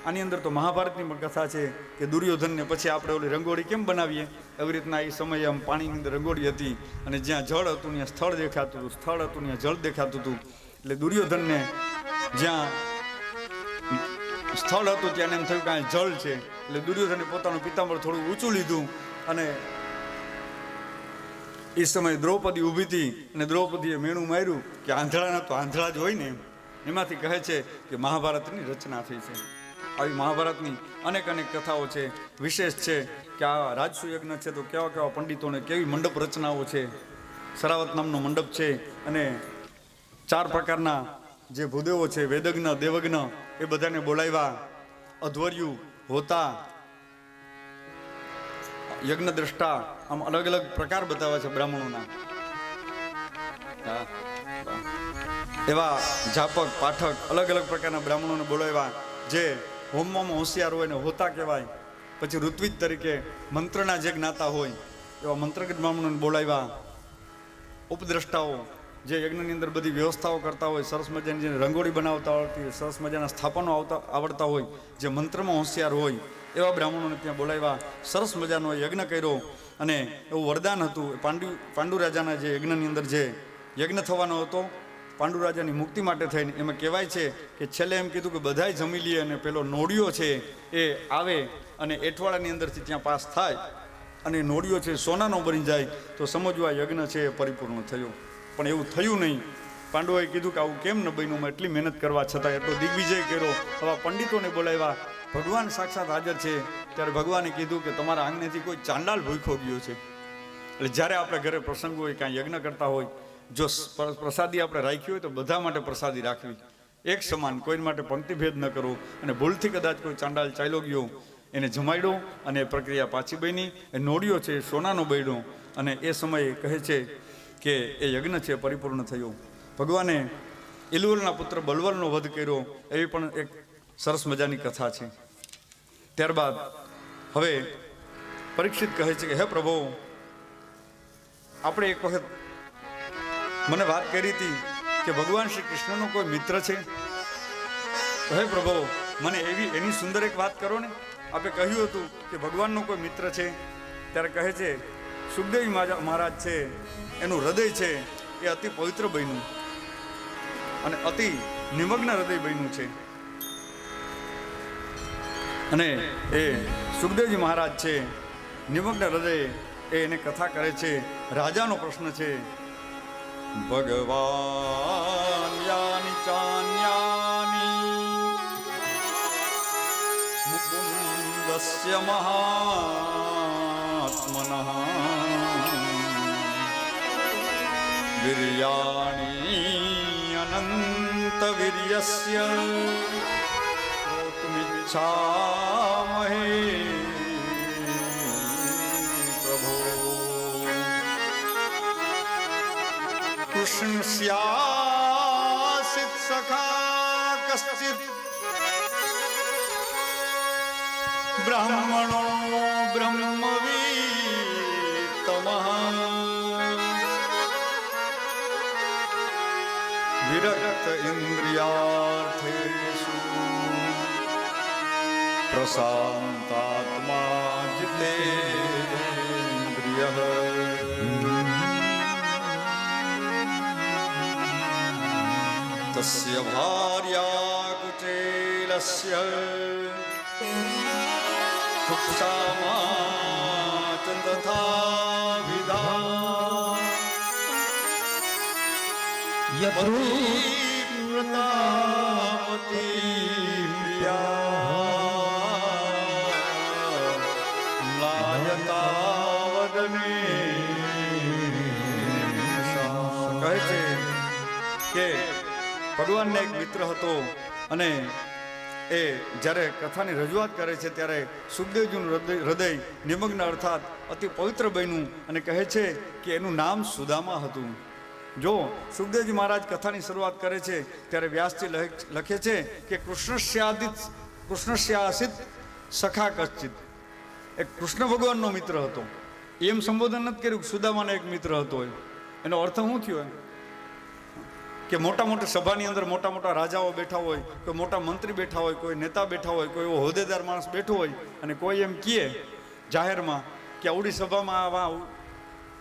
Speaker 1: આની અંદર તો મહાભારતની પણ કથા છે કે દુર્યોધનને પછી આપણે ઓલી રંગોળી કેમ બનાવીએ એવી રીતના એ સમયે આમ પાણીની અંદર રંગોળી હતી અને જ્યાં જળ હતું ત્યાં સ્થળ દેખાતું હતું, સ્થળ હતું ત્યાં જળ દેખાતું હતું. એટલે દુર્યોધનને જ્યાં સ્થળ હતું ત્યાં એમ થયું કે આ જળ છે. એટલે દુર્યોધને પોતાનું પિતાંબર થોડું ઊંચું લીધું અને એ સમયે દ્રૌપદી ઊભી હતી અને દ્રૌપદીએ મેણું માર્યું કે આંધળાના તો આંધળા જ હોય ને. એમાંથી કહે છે કે મહાભારતની રચના થઈ છે. આવી મહાભારતની અનેક કથાઓ છે. વિશેષ છે કે આ રાજસુ યજ્ઞ છે તો કેવા કેવા પંડિતોને કેવી મંડપ રચનાઓ છે. સરાવત નામનો મંડપ છે અને 4 પ્રકારના જે ભૂદેવો છે, વેદજ્ઞ, દેવજ્ઞ, એ બધાને બોલાવ્યા. અધ્વર્યુ, હોતા, યજ્ઞ દ્રષ્ટા, આમ અલગ અલગ પ્રકાર બતાવ્યા છે બ્રાહ્મણોના. એવા જાપક, પાઠક, અલગ અલગ પ્રકારના બ્રાહ્મણોને બોલાવ્યા. જે હોમમાં હોશિયાર હોય ને હોતા કહેવાય. પછી ઋત્વિજ તરીકે મંત્રના જે જ્ઞાતા હોય એવા મંત્રજ્ઞ બ્રાહ્મણોને બોલાવ્યા. ઉપદ્રષ્ટાઓ જે યજ્ઞની અંદર બધી વ્યવસ્થાઓ કરતા હોય, સરસ મજાની જે રંગોળી બનાવતા આવડતી હોય, સરસ મજાના સ્થાપનો આવડતા હોય, જે મંત્રમાં હોશિયાર હોય એવા બ્રાહ્મણોને ત્યાં બોલાવ્યા. સરસ મજાનો યજ્ઞ કર્યો અને એવું વરદાન હતું. પાંડુ રાજાના જે યજ્ઞની અંદર જે યજ્ઞ થવાનો હતો પાંડુ રાજાની મુક્તિ માટે થઈને, એમાં કહેવાય છે કે છેલ્લે એમ કીધું કે બધાય જમી લઈએ અને પેલો નોડિયો છે એ આવે અને એઠવાડાની અંદરથી ત્યાં પાસ થાય અને નોળિયો છે સોનાનો બની જાય તો સમજવા યજ્ઞ છે એ પરિપૂર્ણ થયો. પણ એવું થયું નહીં. પાંડવોએ કીધું કે આવું કેમ ન બન્યું, મેં એટલી મહેનત કરવા છતાં એટલો દિગ્વિજય કર્યો. હવે પંડિતોને બોલાવ્યા, ભગવાન સાક્ષાત હાજર છે. ત્યારે ભગવાને કીધું કે તમારા આંગણેથી કોઈ ચાંડાલ ભૂખ્યો ગયો છે. એટલે જ્યારે આપણે ઘરે પ્રસંગ હોય, કાંઈ યજ્ઞ કરતા હોય, જો પ્રસાદી આપણે રાખી હોય તો બધા માટે પ્રસાદી રાખવી એક સમાન, કોઈ માટે પંક્તિભેદ ન કરવો. અને ભૂલથી કદાચ કોઈ ચાંડાલ ચાલ્યો ગયો એને જમાડ્યો અને એ પ્રક્રિયા પાછી બની. એ નોળિયો છે સોનાનો બન્યો અને એ સમયે કહે છે કે એ યજ્ઞ છે પરિપૂર્ણ થયો. ભગવાને ઇલુવલના પુત્ર બલવલનો વધ કર્યો, એવી પણ એક સરસ મજાની કથા છે. ત્યારબાદ હવે પરીક્ષિત કહે છે કે હે પ્રભુ, આપણે એક વખત મને વાત કરી હતી કે ભગવાન શ્રી કૃષ્ણનો કોઈ મિત્ર છે. હે પ્રભુ, મને એની સુંદર એક વાત કરો ને. આપણે કહ્યું હતું કે ભગવાનનો કોઈ મિત્ર છે. ત્યારે કહે છે સુખદેવ મહારાજ છે, એનું હૃદય છે એ અતિ પવિત્ર બન્યું અને અતિ નિમગ્ન હૃદય બન્યું છે. અને એ સુખદેવજી મહારાજ છે નિમગ્ન હૃદય, એ એને કથા કરે છે. રાજાનો પ્રશ્ન છે, ભગવાન યાની ચાન્યાની મુકુંદસ્ય મહાત્મનઃ વીર્યાણી અનંત વીર્યસ્ય શ્રોતુમિચ્છામહે પ્રભો. કૃષ્ણસ્યાસિત સખા કશ્ચિત બ્રાહ્મણો બ્રહ્મવીતમઃ વિરક્ત ઇન્દ્રિયાર્થેષુ પ્રશાંતાત્મા જીતેન્દ્રિયઃ. તસ્ય ભાર્યા કુચેલસ્ય સુક્ષામા તથા વિધા યત્રુતામતિ પ્રિયા લાયતા વદને. કહે છે કે ભગવાનને એક મિત્ર હતો અને એ જ્યારે કથાની રજૂઆત કરે છે ત્યારે સુખદેવજીનું હૃદય નિમગ્ન અર્થાત અતિ પવિત્ર બન્યું અને કહે છે કે એનું નામ સુદામા હતું. જો સુખદેવજી મહારાજ કથાની શરૂઆત કરે છે ત્યારે વ્યાસજી લખે છે કે કૃષ્ણસ્યાસિત સખા કશ્ચિત, એક કૃષ્ણ ભગવાનનો મિત્ર હતો. એમ સંબોધન નથી કર્યું કે સુદામાનો એક મિત્ર હતો. એનો અર્થ શું થયો કે મોટા મોટા સભાની અંદર મોટા મોટા રાજાઓ બેઠા હોય, કોઈ મોટા મંત્રી બેઠા હોય, કોઈ નેતા બેઠા હોય, કોઈ એવો હોદ્દેદાર માણસ બેઠો હોય અને કોઈ એમ કહે જાહેરમાં કે આવડી સભામાં આવા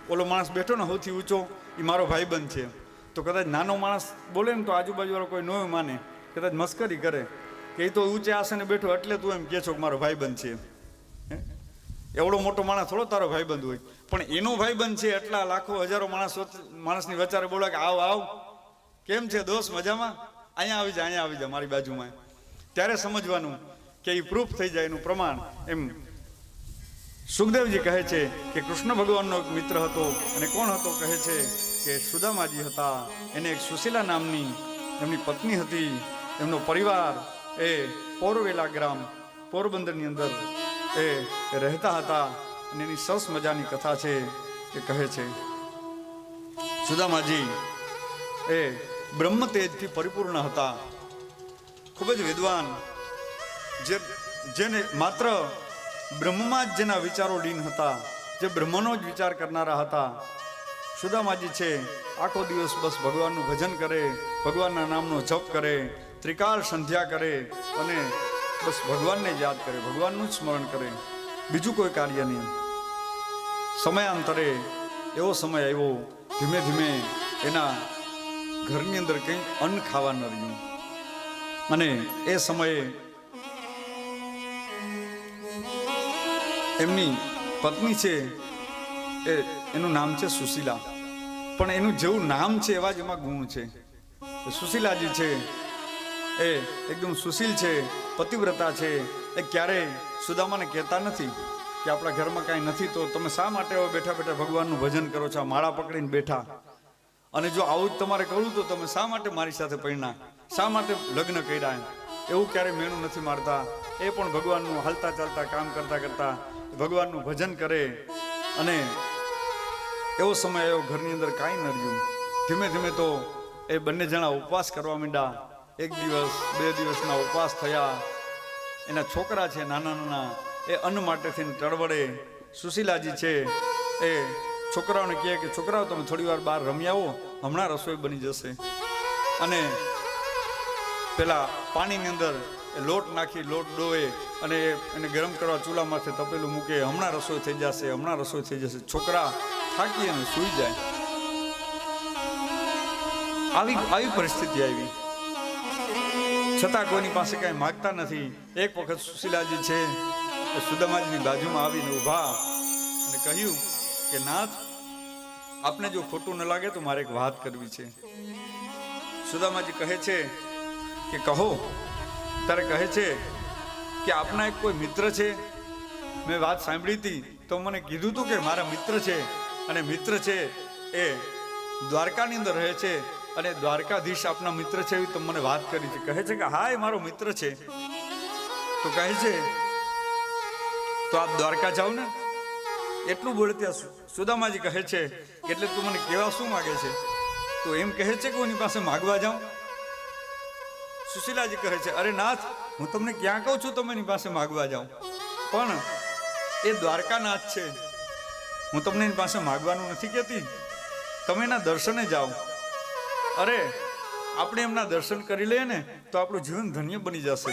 Speaker 1: ઓલો માણસ બેઠો ને સૌથી ઊંચો એ મારો ભાઈબંધ છે, તો કદાચ નાનો માણસ બોલે ને તો આજુબાજુવાળો કોઈ ન માને, કદાચ મસ્કરી કરે કે એ તો ઊંચે આસને બેઠો એટલે તું એમ કહે છો કે મારો ભાઈબંધ છે. એવડો મોટો માણસ થોડો તારો ભાઈબંધ હોય, પણ એનો ભાઈબંધ છે એટલા લાખો હજારો માણસની વચારે બોલે કે આવ આવ, કેમ છે દોસ્ત, મજામાં, અહીંયા આવી જા મારી બાજુમાં. ત્યારે સમજવાનું કે એ પ્રૂફ થઈ જાય એનું પ્રમાણ. એમ સુખદેવજી કહે છે કે કૃષ્ણ ભગવાનનો એક મિત્ર હતો. અને કોણ હતો? કહે છે કે સુદામાજી હતા. એને એક સુશીલા નામની એમની પત્ની હતી. એમનો પરિવાર એ પોરવેલા ગ્રામ પોરબંદરની અંદર એ રહેતા હતા. અને એની સરસ મજાની કથા છે. એ કહે છે સુદામાજી એ બ્રહ્મ તેજથી પરિપૂર્ણ હતા, ખૂબ જ વિદ્વાન, જેને માત્ર બ્રહ્મમાં જ જેના વિચારો લીન હતા, જે બ્રહ્મનો જ વિચાર કરનારા હતા. સુદામાજી છે આખો દિવસ બસ ભગવાનનું ભજન કરે, ભગવાનના નામનો જપ કરે, ત્રિકાળ સંધ્યા કરે અને બસ ભગવાનને જ યાદ કરે, ભગવાનનું જ સ્મરણ કરે, બીજું કોઈ કાર્ય નહીં. સમયાંતરે એવો સમય આવ્યો, ધીમે ધીમે એના ઘરની અંદર કંઈ અન્ન ખાવા ન રહ્યું. અને એ સમયે એમની પત્ની છે એનું નામ છે સુશીલા, પણ એનું જેવું નામ છે એવા જ એમાં ગુણ છે. સુશીલાજી છે એ એકદમ સુશીલ છે, પતિવ્રતા છે. એ ક્યારેય સુદામાને કહેતા નથી કે આપણા ઘરમાં કાંઈ નથી તો તમે શા માટે બેઠા બેઠા ભગવાનનું ભજન કરો છો, માળા પકડીને બેઠા, અને જો આવું જ તમારે કરવું તો તમે શા માટે મારી સાથે પરણ્યા, શા માટે લગ્ન કર્યા, એવું ક્યારેય મેણું નથી મારતા. એ પણ ભગવાનનું હાલતા ચાલતા કામ કરતા કરતા ભગવાનનું ભજન કરે. અને એવો સમય આવ્યો, ઘરની અંદર કાંઈ ન રહ્યું. ધીમે ધીમે તો એ બંને જણા ઉપવાસ કરવા માંડ્યા. 1 દિવસ 2 દિવસના ઉપવાસ થયા. એના છોકરા છે નાના નાના, એ અન્ન માટે થઈને ટળવડે. સુશીલાજી છે એ છોકરાઓને કહે કે છોકરાઓ તમે થોડી વાર બહાર રમી આવો, હમણાં રસોઈ બની જશે. અને પેલા પાણીની અંદર લોટ નાખી લોટ ડોવે અને એને ગરમ કરવા ચૂલા માથે તપેલું મૂકે, હમણાં રસોઈ થઈ જશે, હમણાં રસોઈ થઈ જશે. છોકરા થાકી અને સૂઈ જાય. આવી પરિસ્થિતિ આવી, છતાં કોઈની પાસે કાંઈ માગતા નથી. એક વખત સુશીલાજી છે એ સુદામાજીની બાજુમાં આવીને ઊભા અને કહ્યું કે નાથ, આપને જો ખોટું ન લાગે તો મારે એક વાત કરવી છે. સુદામાજી કહે છે કે કહો. ત્યારે કહે છે કે આપના એક કોઈ મિત્ર છે, મેં વાત સાંભળી હતી તો મને કીધું હતું કે મારા મિત્ર છે, અને મિત્ર છે એ દ્વારકાની અંદર રહે છે, અને દ્વારકાધીશ આપના મિત્ર છે એવી તમે મને વાત કરી છે. કહે છે કે હા એ મારો મિત્ર છે. તો કહે છે તો આપ દ્વારકા જાઓ ને. એટલું બોલે ત્યાં સુદામાજી કહે છે એટલે તું મને કેવા શું માગે છે? તો એમ કહે છે કે એની પાસે માગવા જાઉં. સુશીલાજી કહે છે અરે નાથ, હું તમને ક્યાં કહું છું તમે એની પાસે માગવા જાઉં, પણ એ દ્વારકાનાથ છે, હું તમને એની પાસે માગવાનું નથી કહેતી, તમે એના દર્શને જાઓ. અરે આપણે એમના દર્શન કરી લઈએ ને તો આપણું જીવન ધન્ય બની જશે.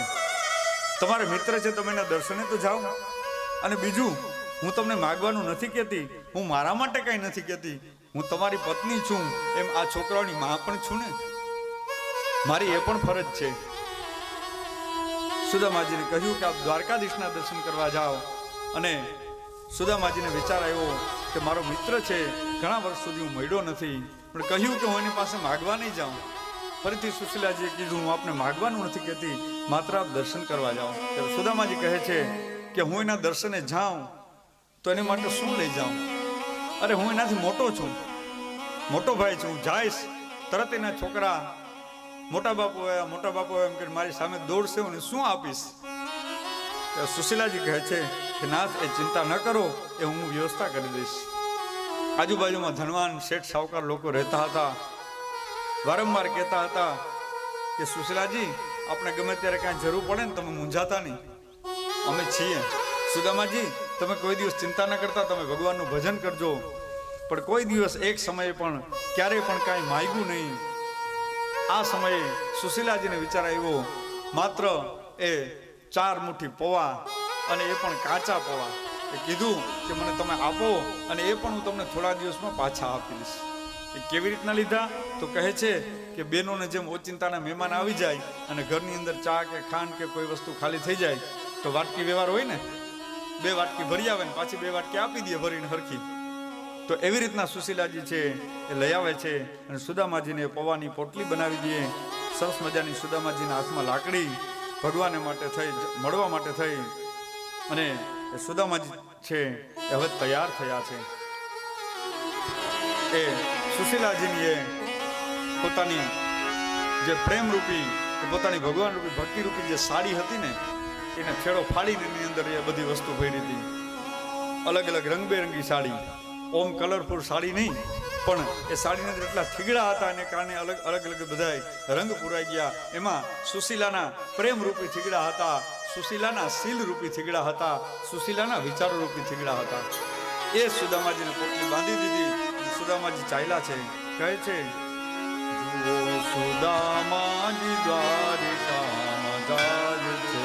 Speaker 1: તમારા મિત્ર છે, તમે એના દર્શને તો જાઓ. અને બીજું, હું તમને માગવાનું નથી કહેતી, હું મારા માટે કાંઈ નથી કહેતી, હું તમારી પત્ની છું, એમ આ છોકરાઓની માં પણ છું ને, મારી એ પણ ફરજ છે. સુદામાજીને કહ્યું કે આપ દ્વારકાધીશના દર્શન કરવા જાઓ. અને સુદામાજીને વિચાર આવ્યો કે મારો મિત્ર છે, ઘણા વર્ષ સુધી હું મળ્યો નથી, પણ કહ્યું કે હું એની પાસે માગવા નહીં જાઉં. ફરીથી સુશીલાજીએ કીધું હું આપને માગવાનું નથી કહેતી, માત્ર આપ દર્શન કરવા જાઓ. ત્યારે સુદામાજી કહે છે કે હું એના દર્શને જાઉં તો એને માટે શું લઈ જાઉં? અરે હું એનાથી મોટો છું, મોટો ભાઈ છું, હું જઈશ તરત એના છોકરા મોટા બાપુ એમ કે મારી સામે દોડશે, હું શું આપીશ? સુશીલાજી કહે છે કે નાથ, એ ચિંતા ન કરો, એ હું વ્યવસ્થા કરી દઈશ. આજુબાજુમાં ધનવાન શેઠ સાવકાર લોકો રહેતા હતા. વારંવાર કહેતા હતા કે સુશીલાજી, આપણે ગમે ત્યારે કાંઈ જરૂર પડે ને તમે મૂંઝાતા નહીં, અમે છીએ. સુદામાજી, તમે કોઈ દિવસ ચિંતા ન કરતા, તમે ભગવાનનું ભજન કરજો. પણ કોઈ દિવસ એક સમયે પણ ક્યારેય પણ કાંઈ માગ્યું નહીં. આ સમયે સુશીલાજીને વિચાર આવ્યો, માત્ર એ 4 મુઠ્ઠી પૌવા, અને એ પણ કાચા પૌવા. એ કીધું કે મને તમે આપો, અને એ પણ હું તમને થોડા દિવસમાં પાછા આપીશ. એ કેવી રીતના લીધા? તો કહે છે કે બહેનોને જેમ ઓચિંતાના મહેમાન આવી જાય અને ઘરની અંદર ચા કે ખાંડ કે કોઈ વસ્તુ ખાલી થઈ જાય તો વાટકી વ્યવહાર હોય ને, 2 વાટકી ભરી આવે ને પાછી 2 વાટકી આપી દે ભરીને હરખી. તો એવી રીતના સુશીલાજી છે એ લઈ આવે છે અને સુદામાજીને પૌવાની પોટલી બનાવી દે. સરસ મજાની સુદામાજીના હાથમાં લાકડી, ભગવાન માટે થઈ, મળવા માટે થઈ. અને એ સુદામાજી છે એ હવે તૈયાર થયા છે. એ સુશીલાજીની એ પોતાની જે પ્રેમરૂપી, પોતાની ભગવાન રૂપી, ભક્તિ રૂપી જે સાડી હતી ને, એને છેડો ફાડીને એની અંદર એ બધી વસ્તુ ભરી હતી. અલગ અલગ રંગબેરંગી સાડી, ઓમ કલરફુલ સાડી નહીં, પણ એ સાડીની અંદર એટલા થીગડા હતા એને કારણે અલગ અલગ બધા રંગ પૂરાઈ ગયા. એમાં સુશીલાના પ્રેમ રૂપી થીગડા હતા, સુશીલાના શીલ રૂપી થીગડા હતા, સુશીલાના વિચારો રૂપી થીગડા હતા. એ સુદામાજીને પોટલી બાંધી દીધી. સુદામાજી ચાલ્યા છે. કહે છે જુઓ સુદામાજી દ્વારિકામાં જાય છે,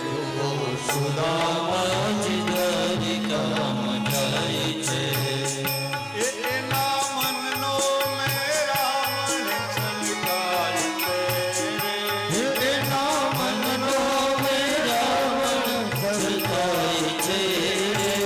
Speaker 1: જુઓ સુદામાજી દ્વારિકામાં જાય છે.
Speaker 2: છે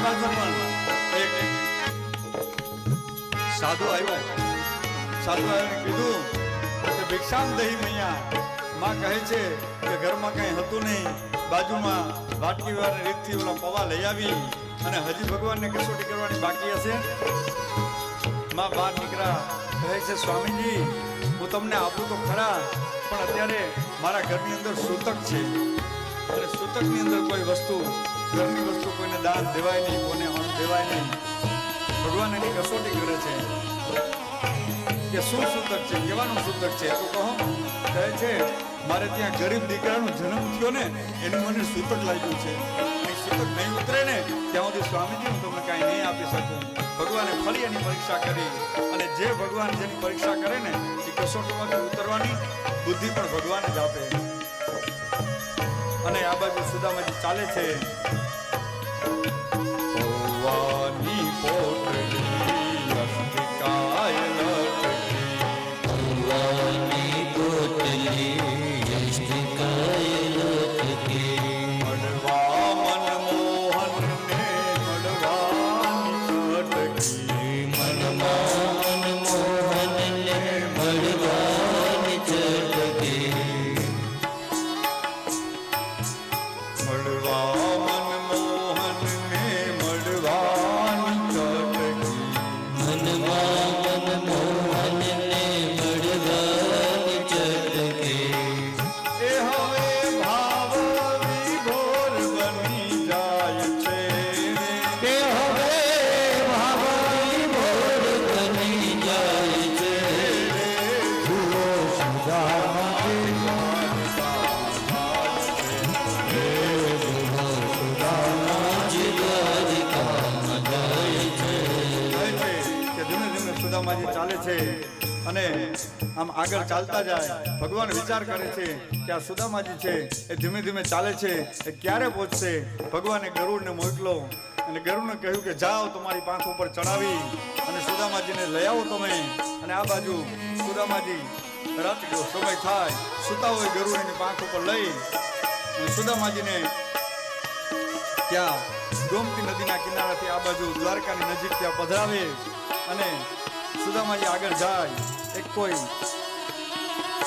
Speaker 1: બાજુ પણ એક સાધુ આવ્યો ને કીધું કે ભિક્ષામ દહી મૈયા. માં કહે છે કે ઘરમાં કઈ હતું નહીં, બાજુમાં વાટકી વાળા રીતથી ઓલા પવા લઈ આવી અને હજી ભગવાનને કસોટી કરવાની બાકી હશે. માં બહાર નીકળ્યા, કહે છે સ્વામીજી હું તમને આપું તો ખરા, પણ અત્યારે મારા ઘરની અંદર સૂતક છે અને સૂતકની અંદર કોઈ વસ્તુ, ઘરની વસ્તુ કોઈને દાન દેવાય નહીં, કોઈને અન્ન દેવાય નહીં. ભગવાન એની કસોટી કરે છે કે શું સૂતક છે, કેવાનું સૂતક છે તો કહો. કહે છે મારે ત્યાં ગરીબ દીકરાનો જન્મ થયો ને એનું મને સૂતક લાગ્યું છે. એ સૂતક નહીં ઉતરે ને ત્યાં સુધી સ્વામીજી હું તમને કાંઈ નહીં આપી શકું. ભગવાને ફરી એની પરીક્ષા કરી અને જે ભગવાન જેની પરીક્ષા કરે ને એ કસોટીમાંથી ઉતરવાની બુદ્ધિ પણ ભગવાન જ આપે. અને આ બાજુ સુદામાજી ચાલે છે. પૌવાની પોટલી અસ્તિકાય લટકી,
Speaker 2: પૌવાની પોટલી અસ્તિકાય લટકી,
Speaker 1: મળવા મનમોહનને મળવાની ચટકી,
Speaker 2: મનમાં મનમોહનને મળવાની ચટકી,
Speaker 1: મળવા મનમોહનને મળવાની ચટકી.
Speaker 2: મનમાં મનમોહનને મળવાની ચટકી.
Speaker 1: એ હવે ભાવ વિભોર બની જાય છે,
Speaker 2: તે હવે ભાવની ભોર બની જાય છે. જુઓ સુદામાજી, જુઓ સુદામાજી દ્વારિકામાં જાય છે.
Speaker 1: કહે છે કે ધીમે ધીમે સુદામાજી ચાલે છે અને આમ આગળ ચાલતા જાય. ભગવાન વિચાર કરે છે કે આ સુદામાજી છે એ ધીમે ધીમે ચાલે છે, એ ક્યારે પહોંચશે. ભગવાને ગરુડને મોકલો અને ગરુડને કહ્યું કે જાઓ તમારી પાંખ ઉપર ચડાવી અને સુદામાજીને લઈ આવો તમે. અને આ બાજુ સુદામાજી રાત્રિનો સમય થાય, સુતા હોય ગરુડ એની પાંખ ઉપર લઈ અને સુદામાજીને ત્યાં ગોમતી નદીના કિનારાથી આ બાજુ દ્વારકાની નજીક ત્યાં પધરાવે અને સુદામાજી આગળ જાય. એક કોઈ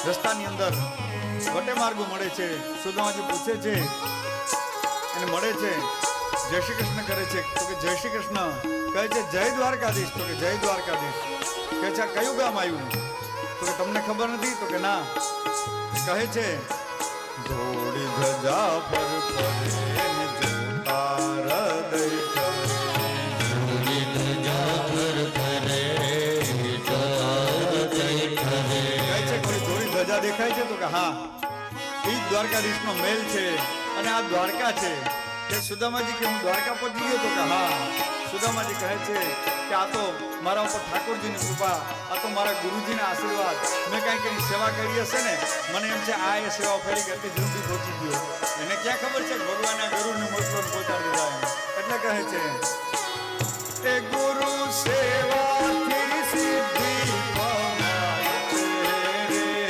Speaker 1: રસ્તાની અંદર વટે માર્ગો મળે છે. સુદામાજી પૂછે છે, એને મળે છે, જય શ્રી કૃષ્ણ કરે છે તો કે જય શ્રી કૃષ્ણ. કહે છે જય દ્વારકાધીશ તો કે જય દ્વારકાધીશ. કહે છે કયું ગામ આવ્યું તો કે તમને ખબર નથી તો કે ના. કહે છે દોડી ધજા પર ફરે ને જોતા હૃદય ઠરે.
Speaker 2: ધૂળી ધજા પર ફરે, હૃદય ઠરે.
Speaker 1: કહે છે કોઈ ધોળી ધજા દેખાય છે તો કે હા, એ જ દ્વારકાધીશનો મહેલ છે અને આ દ્વારકા છે. કે સુદામાજી કે હું દ્વારકા પહોંચી ગયો તો કે હા. સુદામાજી કહે છે કે આ તો મારા ઉપર ઠાકોરજીની કૃપા, આ તો મારા ગુરુજીના આશીર્વાદ, મેં કાંઈ કંઈ સેવા કરી હશે ને, મને એમ છે આ એ સેવા ફરી કરતી જલ્દી પહોંચી ગયો. એને ક્યાં ખબર છે કે ભગવાને ગરુડને મોકલો પહોંચાડી દીધા એમ. એટલે કહે છે એ ગુરુ સેવાથી સિદ્ધિ પમાય છે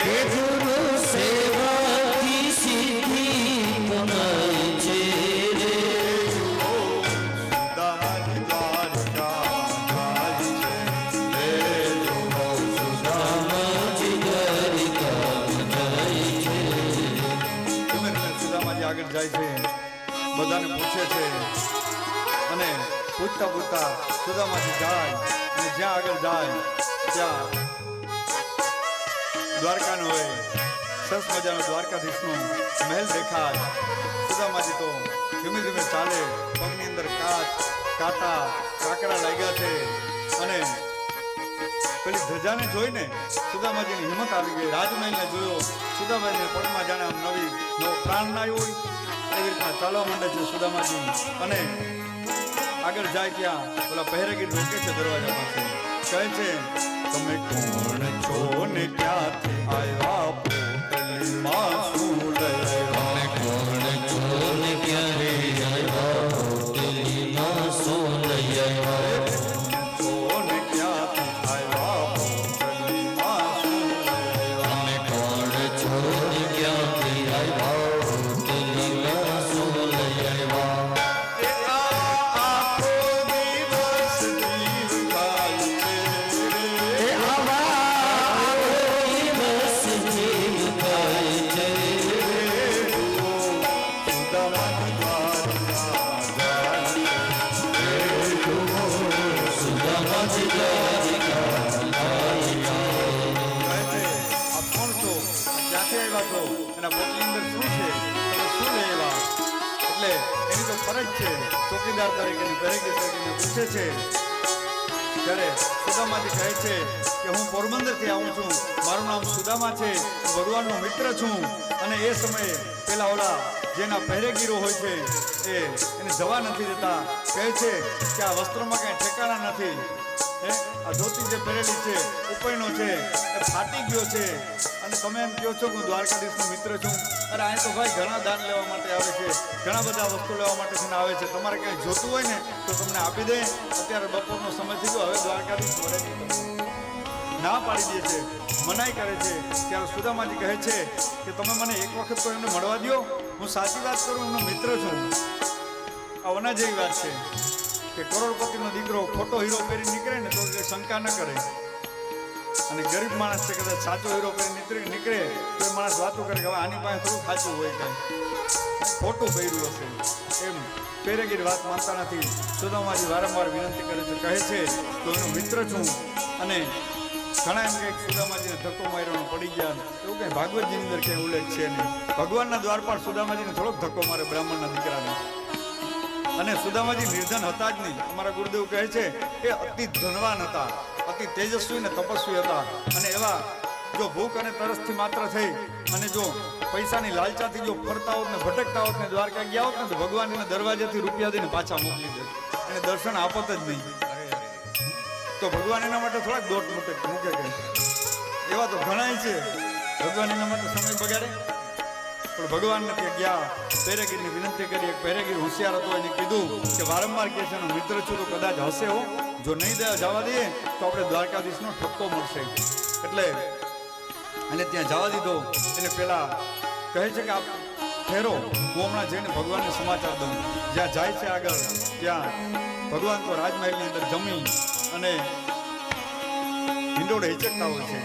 Speaker 2: હે
Speaker 1: રે.
Speaker 2: ગુરુ સેવાથી સિદ્ધિ પમાય છે રે.
Speaker 1: સુદામાજી દ્વારકા જાય છે.
Speaker 2: સુદામાજી દ્વારિકામાં જાય છે.
Speaker 1: ધીમે ધીમે સુદામાજી આગળ જાય છે, બધાને પૂછે છે અને પૂછતા પૂછતા સુદામાજી જાય અને જ્યાં આગળ જાય ત્યાં દ્વારકાનો હોય સરસ મજાનો દ્વારકાધીશનો મહેલ દેખાય. સુદામાજી તો ધીમે ધીમે ચાલે, પગની અંદર કાંટા કાકડા લાગ્યા છે અને પેલી ધજાને જોઈને સુદામાજીની હિંમત આવી ગઈ. રાજમહેલને જોયો, સુદામાજીને પગમાં જાણે આમ નવો પ્રાણ આવ્યો હોય એવી રીતના ચાલવા માંડે છે સુદામાજી. અને આગળ જાય ત્યાં પેલા પહેરેગીર રોકે છે દરવાજા પાસે. કહે છે તમે કોણ છો ને ક્યાંથી આવ્યા, પોટલીમાં શું લઈ આવ્યા.
Speaker 2: કોણ છો ને ક્યારે આવ્યા, પોટલીમાં શું લઈ આવ્યા.
Speaker 1: છો ને ક્યાંથી આવ્યા, પોટલીમાં શું લઈ આવ્યા.
Speaker 2: કોણ છો ને ક્યાંથી આવ્યા, પોટલીમાં શું લઈ આવ્યા.
Speaker 1: એ આ આખો ફરજ છે ચોકીદાર તરીકેની પહેરેગીર તરીકેની પૂછે છે ત્યારે સુદામાજી કહે છે કે હું પોરબંદરથી આવું છું, મારું નામ સુદામા છે, હું ભગવાનનો મિત્ર છું. અને એ સમયે પેલા ઓલા જેના પહેરેગીરો હોય છે એને જવા નથી દેતા. કહે છે કે આ વસ્ત્રોમાં કંઈ ઠેકાણા નથી. આ ધોતી જે પહેરેલી છે ઉપરનો છે એ ફાટી ગયો છે અને તમે એમ કહો છો કે હું દ્વારકાધીશનો મિત્ર છું. અરે અહીં તો ભાઈ ઘણા દાન લેવા માટે આવે છે, ઘણા બધા વસ્તુ લેવા માટે છે આવે છે. તમારે કંઈ જોતું હોય ને તો તમને આપી દે. અત્યારે બપોરનો સમય થઈ ગયો, હવે દ્વારકાધીશ મળે ના પાડી દે છે, મનાઈ કરે છે. ત્યારે સુદામાજી કહે છે કે તમે મને એક વખત તો એમને મળવા દો. હું સાચી વાત કરું, એમનો મિત્ર છું. આ ઓના જેવી વાત છે કે કરોડપતિનો દીકરો ખોટો હીરો પહેરી નીકળે ને તો શંકા ન કરે, અને ગરીબ માણસ છે કદાચ સાચો હીરો પહેરી નીકળે તો એ માણસ વાતો કરે કે હવે આની પાસે થોડું સાચું હોય, કાંઈ ખોટું પહેર્યું હશે. એમ પહેરેગીર વાત માનતા નથી. સુદામાજી વારંવાર વિનંતી કરે છે, કહે છે તો એનો મિત્ર છું. અને ઘણા એમ કંઈક સુદામાજીને ધક્કો માર્યો પડી ગયા, એવું કંઈ ભાગવતજીની અંદર કંઈ ઉલ્લેખ છે નહીં. ભગવાનના દ્વારપાળ સુદામાજીને થોડોક ધક્કો મારે બ્રાહ્મણના દીકરાને. અને સુદામાજી નિર્ધન હતા જ નહીં. અમારા ગુરુદેવ કહે છે એ અતિ ધનવાન હતા, અતિ તેજસ્વી ને તપસ્વી હતા. અને એવા જો ભૂખ અને તરસથી માત્ર થઈ અને જો પૈસાની લાલચાથી જો ફરતા હોત ને ભટકતા હોત ને દ્વારકા ગયા હોત ને તો ભગવાન એના દરવાજેથી રૂપિયા દઈને પાછા મોકલી દે, એને દર્શન આપત જ નહીં. તો ભગવાન એના માટે થોડાક દોટ મૂકે કે એવા તો ઘણા છે ભગવાન એના માટે સમય બગાડે. પણ ભગવાનને ત્યાં ગયા, પહેરેગીરની વિનંતી કરી. એક પહેરેગીર હોશિયાર હતો, એને કીધું કે વારંવાર કહે છે એનો મિત્ર છું તો કદાચ હશે હો, જો નહીં જવા દઈએ તો આપણે દ્વારકાધીશનો ઠપકો મળશે. એટલે અને ત્યાં જવા દીધો. એને પેલા કહે છે કે આપ ઠેરો, હું હમણાં જઈને ભગવાનને સમાચાર દઉં. જ્યાં જાય છે આગળ ત્યાં ભગવાન તો રાજમહેલની અંદર જમી અને હિંડોળે હિચકતા હોય છે.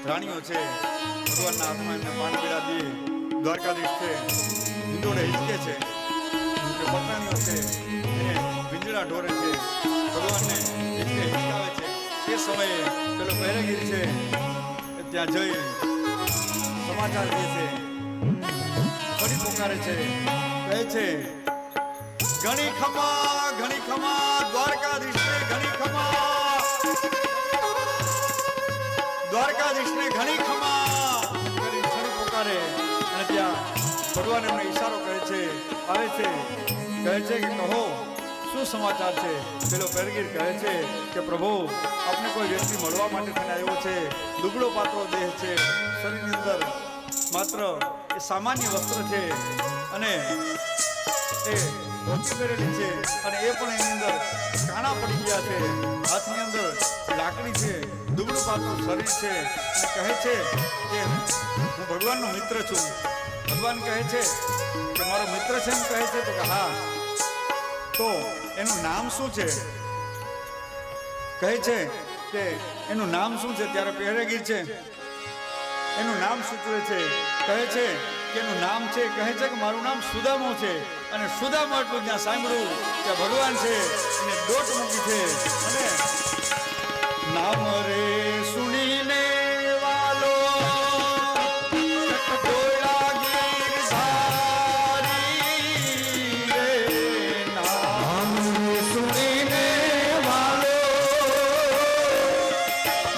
Speaker 1: રાણીઓ છે ભગવાનના હાથમાં એમને પાન પીડા દે. દ્વારકાધીશ છે હિંડોળે હિચકે છે, પટરાણીઓ છે એને વીંજળા ઢોરે છે, ભગવાનને હિચકે હિચકાવે છે. એ સમયે પેલો પહેરેગીર છે ત્યાં જઈ સમાચાર દે છે, ફરી પોકારે છે, કહે છે ઘણી ખમા દ્વારકાધીશને ઘણી ખમા, દ્વારકાધીશને ઘણી ખમા કરી ફરી પોકારે. અને ત્યાં ભગવાન એમને ઈશારો કરે છે, આવે છે, કહે છે કે કહો શું સમાચાર છે. પેલો પહેરેગીર કહે છે કે પ્રભુ આપને કોઈ વ્યક્તિ મળવા માટે થઈને આવ્યો છે, દુબળો પાતળો દેહ છે, શરીરની અંદર માત્ર એ સામાન્ય વસ્ત્ર છે અને એ ધોતી પહેરેલી છે અને એ પણ એની અંદર કાણા પડી ગયા છે, હાથની અંદર લાકડી છે, દુબળું પાતળું શરીર છે. અને કહે છે કે હું ભગવાનનો મિત્ર છું. ભગવાન કહે છે કે મારો મિત્ર છે એમ કહે છે તો કે હા, તો એનું નામ શું છે? કહે છે કે એનું નામ શું છે? ત્યારે પહેરેગીર છે એનું નામ સૂચવે છે. કહે છે કે એનું નામ છે, કહે છે કે મારું નામ સુદામો છે. અને સુદામો એટલું જ્યાં સાંભળ્યું કે ભગવાન છે એને દોટ મૂકી છે. અને નામ રે સુણીને વાલો દોયા ગીરધારી રે, નામ રે સુણીને વાલો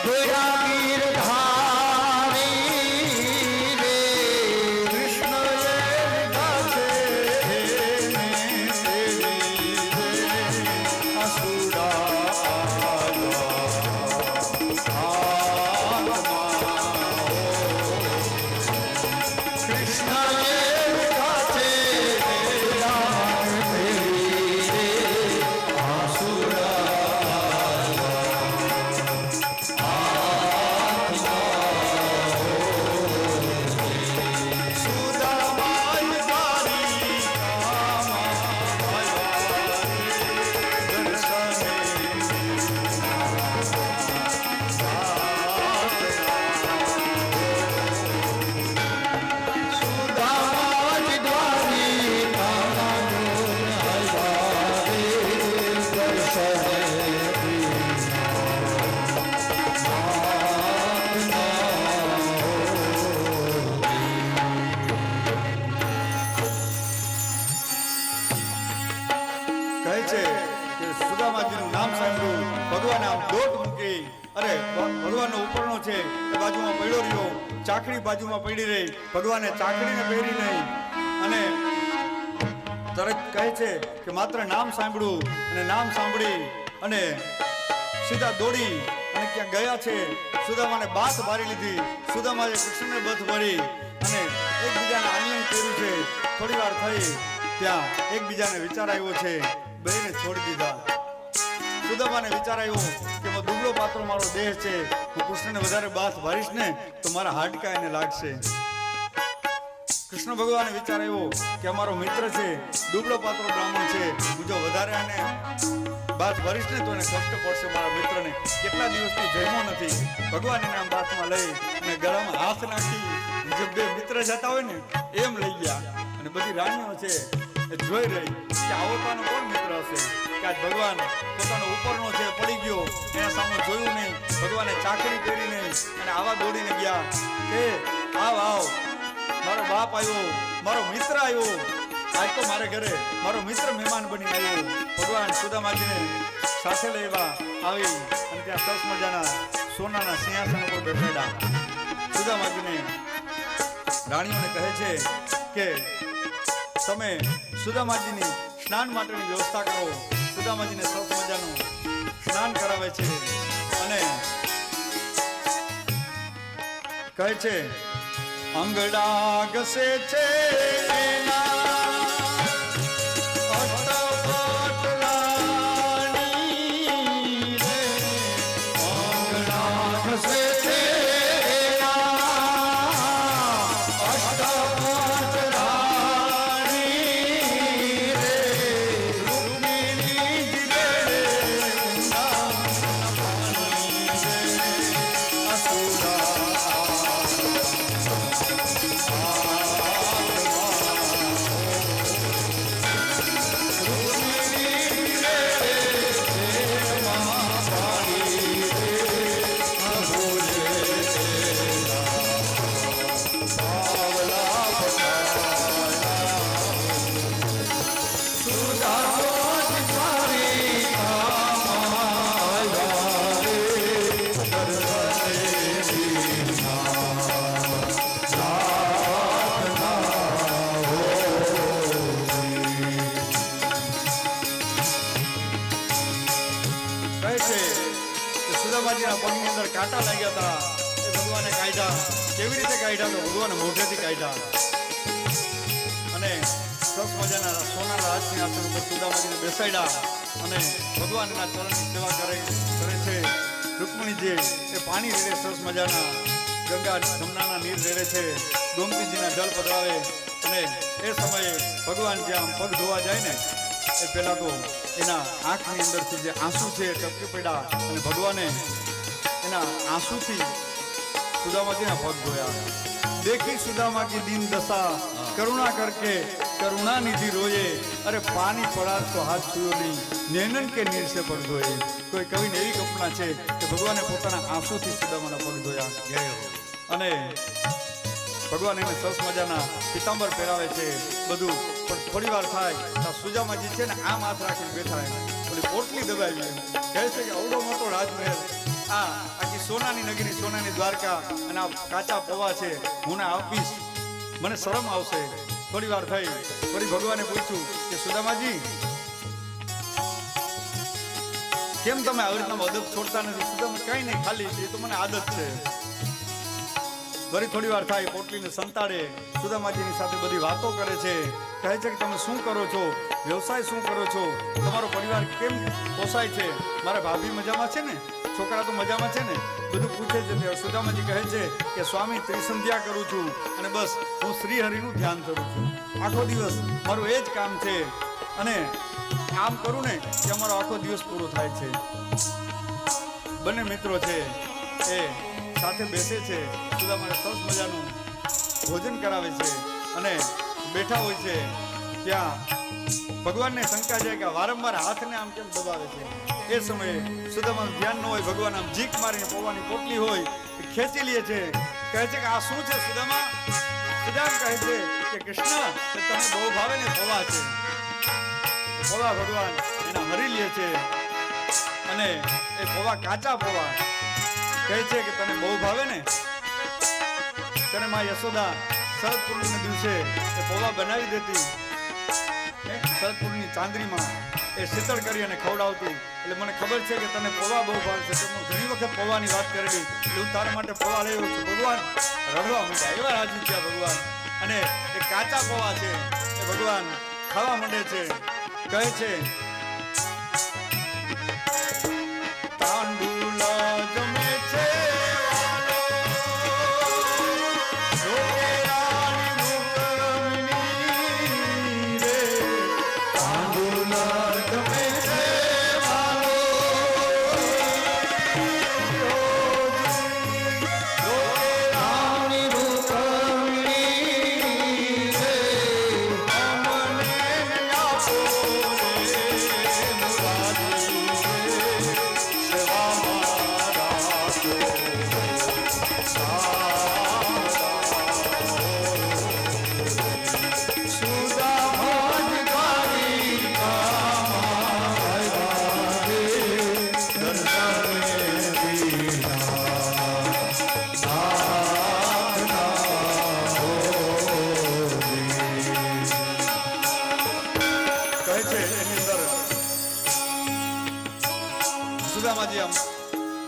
Speaker 1: દોયા ગીરધારી રે, કૃષ્ણએ લીધા છે આસુડા છે કે સુદામાજીનું નામ સાંભળ્યું, ભગવાને આમ દોટ મૂકી, અરે ભગવાનનો ઉપરનો છે એ બાજુમાં પડ્યો રહ્યો, ચાકડી બાજુમાં પડી રહી, ભગવાને ચાકડીને પહેરી નહીં, અને તરત કહે છે કે માત્ર નામ સાંભળ્યું, અને નામ સાંભળી અને સીધા દોડી અને ક્યાં ગયા છે, સુદામાને બાથ મારી લીધી, સુદામાએ કૃષ્ણને બથ ભરી અને એકબીજાને આલિંગન કર્યું છે. થોડી વાર થઈ ત્યાં એકબીજાને વિચાર આવ્યો છે, બેને છોડી દીધા. સુદામાને વિચાર આવ્યો કે દુબળો પાત્રો મારો દેહ છે, હું કૃષ્ણને વધારે બાથ ભરીશ ને તો મારા હાડકા એને લાગશે. કૃષ્ણ ભગવાને વિચાર આવ્યો કે અમારો મિત્ર છે, દુબળો પાત્રો બ્રાહ્મણ છે, હું જો વધારે આને બાથ ભરીશ ને તો એને કષ્ટ પડશે મારા મિત્રને, કેટલા દિવસથી જમ્યો નથી. ભગવાન એને આમ બાથમાં લઈ અને ગળામાં હાથ નાખી, જે બે મિત્ર જતા હોય ને એમ લઈ ગયા. અને બધી રાણીઓ છે એ જોઈ રહી કે આવો તાનો કોણ મિત્ર હશે, કે આજ ભગવાન પોતાનો ઉપરનો છે પડી ગયો, એના સામે જોયું નહીં, ભગવાને ચાકરી પહેરી નહીં, અને આવા દોડીને ગયા કે આવ આવ, મારો બાપ આવ્યો, મારો મિત્ર આવ્યો, આજ તો મારે ઘરે મારો મિત્ર મહેમાન બની આવ્યો. ભગવાન સુદામાજીને સાથે લેવા આવી અને ત્યાં સરસ મજાના સોનાના સિંહાસન ઉપર બેઠેલા. સુદામાજીને રાણીઓને કહે છે કે તમે સુદામાજીની સ્નાન માટેની વ્યવસ્થા કરો. સુદામાજીને સરસ મજાનું સ્નાન કરાવે છે અને કહે છે અંગડા ઘસે છે પગની અંદર કાંટા લાગ્યા હતા, એ ભગવાને કાઢ્યા. કેવી રીતે કાઢ્યા? તો ભગવાને મોઢેથી કાઢ્યા. અને સરસ મજાના સોનાના રાજની આસન ઉપર સુદામાજીને બેસાડ્યા અને ભગવાનના ચરણની સેવા કરે છે. રૂકમણીજી એ પાણી રેડે, સરસ મજાના ગંગા જમનાના નીર રેડે છે, ગોમતીજીના જળ પધરાવે. અને એ સમયે ભગવાન જ્યાં પગ ધોવા જાય ને એ પહેલા તો એના આંખની અંદરથી જે આંસુ છે ટપકી પડ્યા અને ભગવાને એના આંસુથી સુદામાજીના પગ ધોયા. देखी सुदामा की दीन दशा करुणा करके करुणा निधि रोए अरे पानी पड़ा तो हाथ छुयो नहीं नैनन के नीर से पग धोए. कोई कवि ने एवी कल्पना है कि भगवाने पोताना आंसुथी सुदामाना पग धोया અને ભગવાન એને સરસ મજાના પિતાંબર પહેરાવે છે બધું. પણ થોડી વાર થાય તો સુદામાજી છે ને આમ હાથ રાખીને બેઠા થોડી પોટલી દબાવી કહે છે કે અવડો મોટો રાજમહેલ, આ આખી સોનાની નગરી, સોનાની દ્વારકા અને આ કાચા પૌવા છે, હું આપીશ, મને શરમ આવશે. થોડી વાર થઈ ફરી ભગવાને પૂછ્યું કે સુદામાજી કેમ તમે આવી રીતના અદબ છોડતા નથી? સુદામા કઈ નહીં, ખાલી એ તો મને આદત છે. ફરી થોડી વાર થાય પોટલીને સંતાડે, સુદામાજીની સાથે બધી વાતો કરે છે, કહે છે કે તમે શું કરો છો, વ્યવસાય શું કરો છો, તમારો પરિવાર કેમ પોસાય છે, મારા ભાભી મજામાં છે ને, છોકરા તો મજામાં છે ને, બધું પૂછે છે. સુદામાજી કહે છે કે સ્વામી ત્રિસંધ્યા કરું છું અને બસ હું શ્રી હરિનું ધ્યાન કરું છું, આખો દિવસ મારું એ જ કામ છે અને આમ કરું ને કે અમારો આખો દિવસ પૂરો થાય છે. બંને મિત્રો છે એ સાથે બેસે છે, સુદામાને સરસ મજાનું ભોજન કરાવે છે અને બેઠા હોય છે. ત્યાં ભગવાનને શંકા છે કે વારંવાર હાથને આમ કેમ દબાવે છે. એ સમયે સુદામાનું ધ્યાન ન હોય, ભગવાન આમ જીક મારીને પૌવાની પોટલી હોય ખેંચી લે છે. કહે છે કે આ શું છે સુદામા? સુદામા કહે છે કે કૃષ્ણ તને બહુ ભાવે ને પૌવા છે. પૌવા ભગવાન એના હરી લે છે અને એ પૌવા કાચા પૌવા કહે છે કે તને બહુ ભાવે ને, તને માં યશોદા શરદ પૂર્ણિમાના દિવસે એ પૌવા બનાવી દેતી, શરદપુરની ચાંદરીમાં એ શીતળ કરી અને ખવડાવતી. એટલે મને ખબર છે કે તને પૌવા બહુ ભાવશે. તો હું ઘણી વખત પૌવાની વાત કરેલી, એટલે હું તારા માટે પૌવા લઈ આવ્યો છું. ભગવાન રડવા માંડ્યા, એવા રાજી થયા ભગવાન. અને એ કાચા પૌવા છે એ ભગવાન ખાવા માંડે છે. કહે છે તાંડુલા જમે છે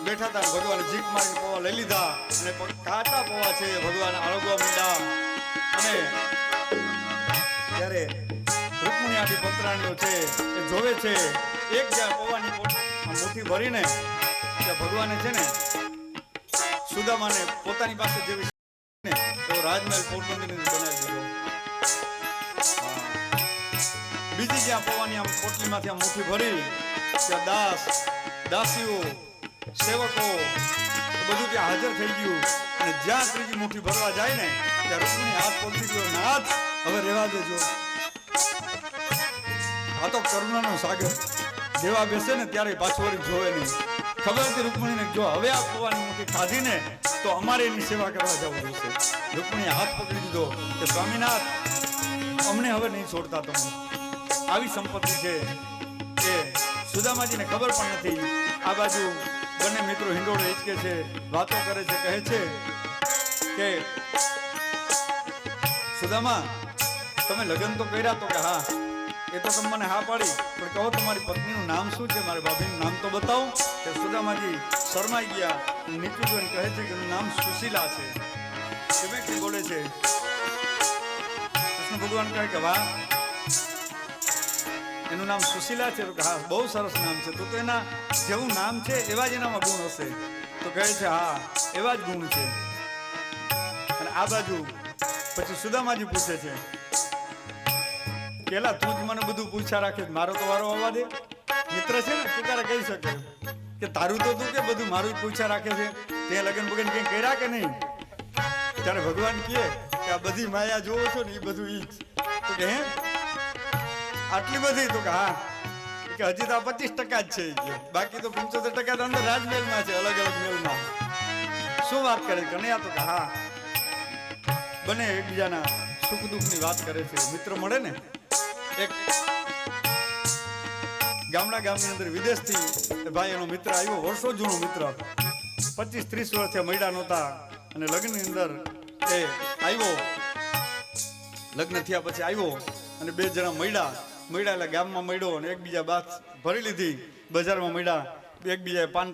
Speaker 1: બેઠા હતા. ભગવાન જીપ મારીને પૌવા લઈ લીધા અને કાચા પૌવા છે ભગવાન આળગવા માંડ્યા. અને ત્યારે રૂકમણી આખી પંતરાણીઓ છે એ જોવે છે. એક જ્યાં પૌવાની મુઠ્ઠી ભરીને ત્યાં ભગવાને છે ને સુદામાને પોતાની પાસે જેવી ને તો રાજમહેલ પોરબંદરની બનાવી દીધો. બીજી જ્યાં પૌવાની આમ પોટલીમાંથી આમ મુઠ્ઠી ભરી ત્યાં દાસીઓ સેવકો બધું ત્યાં હાજર થઈ ગયું. અને જ્યાં ત્રીજી મુઠ્ઠી ભરવા જાય ને ત્યાં રૂકમણી હાથ પકડી ગયો, નાથ હવે રહેવા દેજો, આ તો કરુણાનો સાગર, જેવા બેસે ને ત્યારે પાછું વળી જોવે નહીં. ખબર હતી રૂકમણીને જો હવે આ પૌવાની મુઠ્ઠી ખાધી ને તો અમારે એની સેવા કરવા જવું જોઈશે. રૂકમણીએ હાથ પકડી દીધો કે સ્વામીનાથ અમને હવે નહીં છોડતા તમે. આવી સંપત્તિ છે કે સુદામાજીને ખબર પણ નથી. આ બાજુ બંને મિત્રો હિંડોળે હિંચકે છે, વાતો કરે છે, કહે છે કે સુદામા તમે લગ્ન તો કર્યા તો કે હા, એ તો તમે મને હા પાડી, પણ કહો તમારી પત્નીનું નામ શું છે, મારી ભાભીનું નામ તો બતાવો. કે સુદામાજી શરમાઈ ગયા, નીચું જોઈને કહે છે કે એનું નામ સુશીલા છે. કેમ બોલે છે? કૃષ્ણ ભગવાન કહે કે વાહ, એનું નામ સુશીલા છે? તો કે હા, બહુ સરસ નામ છે. તો એના જેવું નામ છે એવા જ એનામાં ગુણ હશે? તો કહે છે હા, એવા જ ગુણ છે. અને આ બાજુ પછી સુદામાજી પૂછે છે પેલા તું જ મને બધું પૂછ્યા રાખે, મારો તો વારો આવવા દે. મિત્ર છે ને, તું ક્યારે કહી શકે કે તારું તો તું કે બધું મારું જ પૂછ્યા રાખે છે, તે લગન બગન કઈ કર્યા કે નહીં? ત્યારે ભગવાન કહે કે આ બધી માયા જોવો છો ને એ બધું ઈ જ. તો કે હે આટલી બધી? તો કે હા, કે હજી તો 25% જ છે, બાકી તો 75% તો અંદર રાજમહેલમાં છે, અલગ અલગ મેલમાં. શું વાત કરે કનૈયા? તો કે હા, બને એકબીજાના સુખ દુઃખની વાત કરે છે. મિત્ર મળે ને, એક ગામની અંદર વિદેશથી ભાઈ એનો મિત્ર આવ્યો, વર્ષો જૂનો મિત્ર, 25-30 વર્ષથી મળ્યા નહોતા. અને લગ્નની અંદર એ આવ્યો, લગ્ન થયા પછી આવ્યો અને બે જણા મળ્યા એટલે ગામમાં મળ્યો અને એકબીજા બાત ભરી લીધી. બજારમાં મળ્યા, એકબીજાએ પાન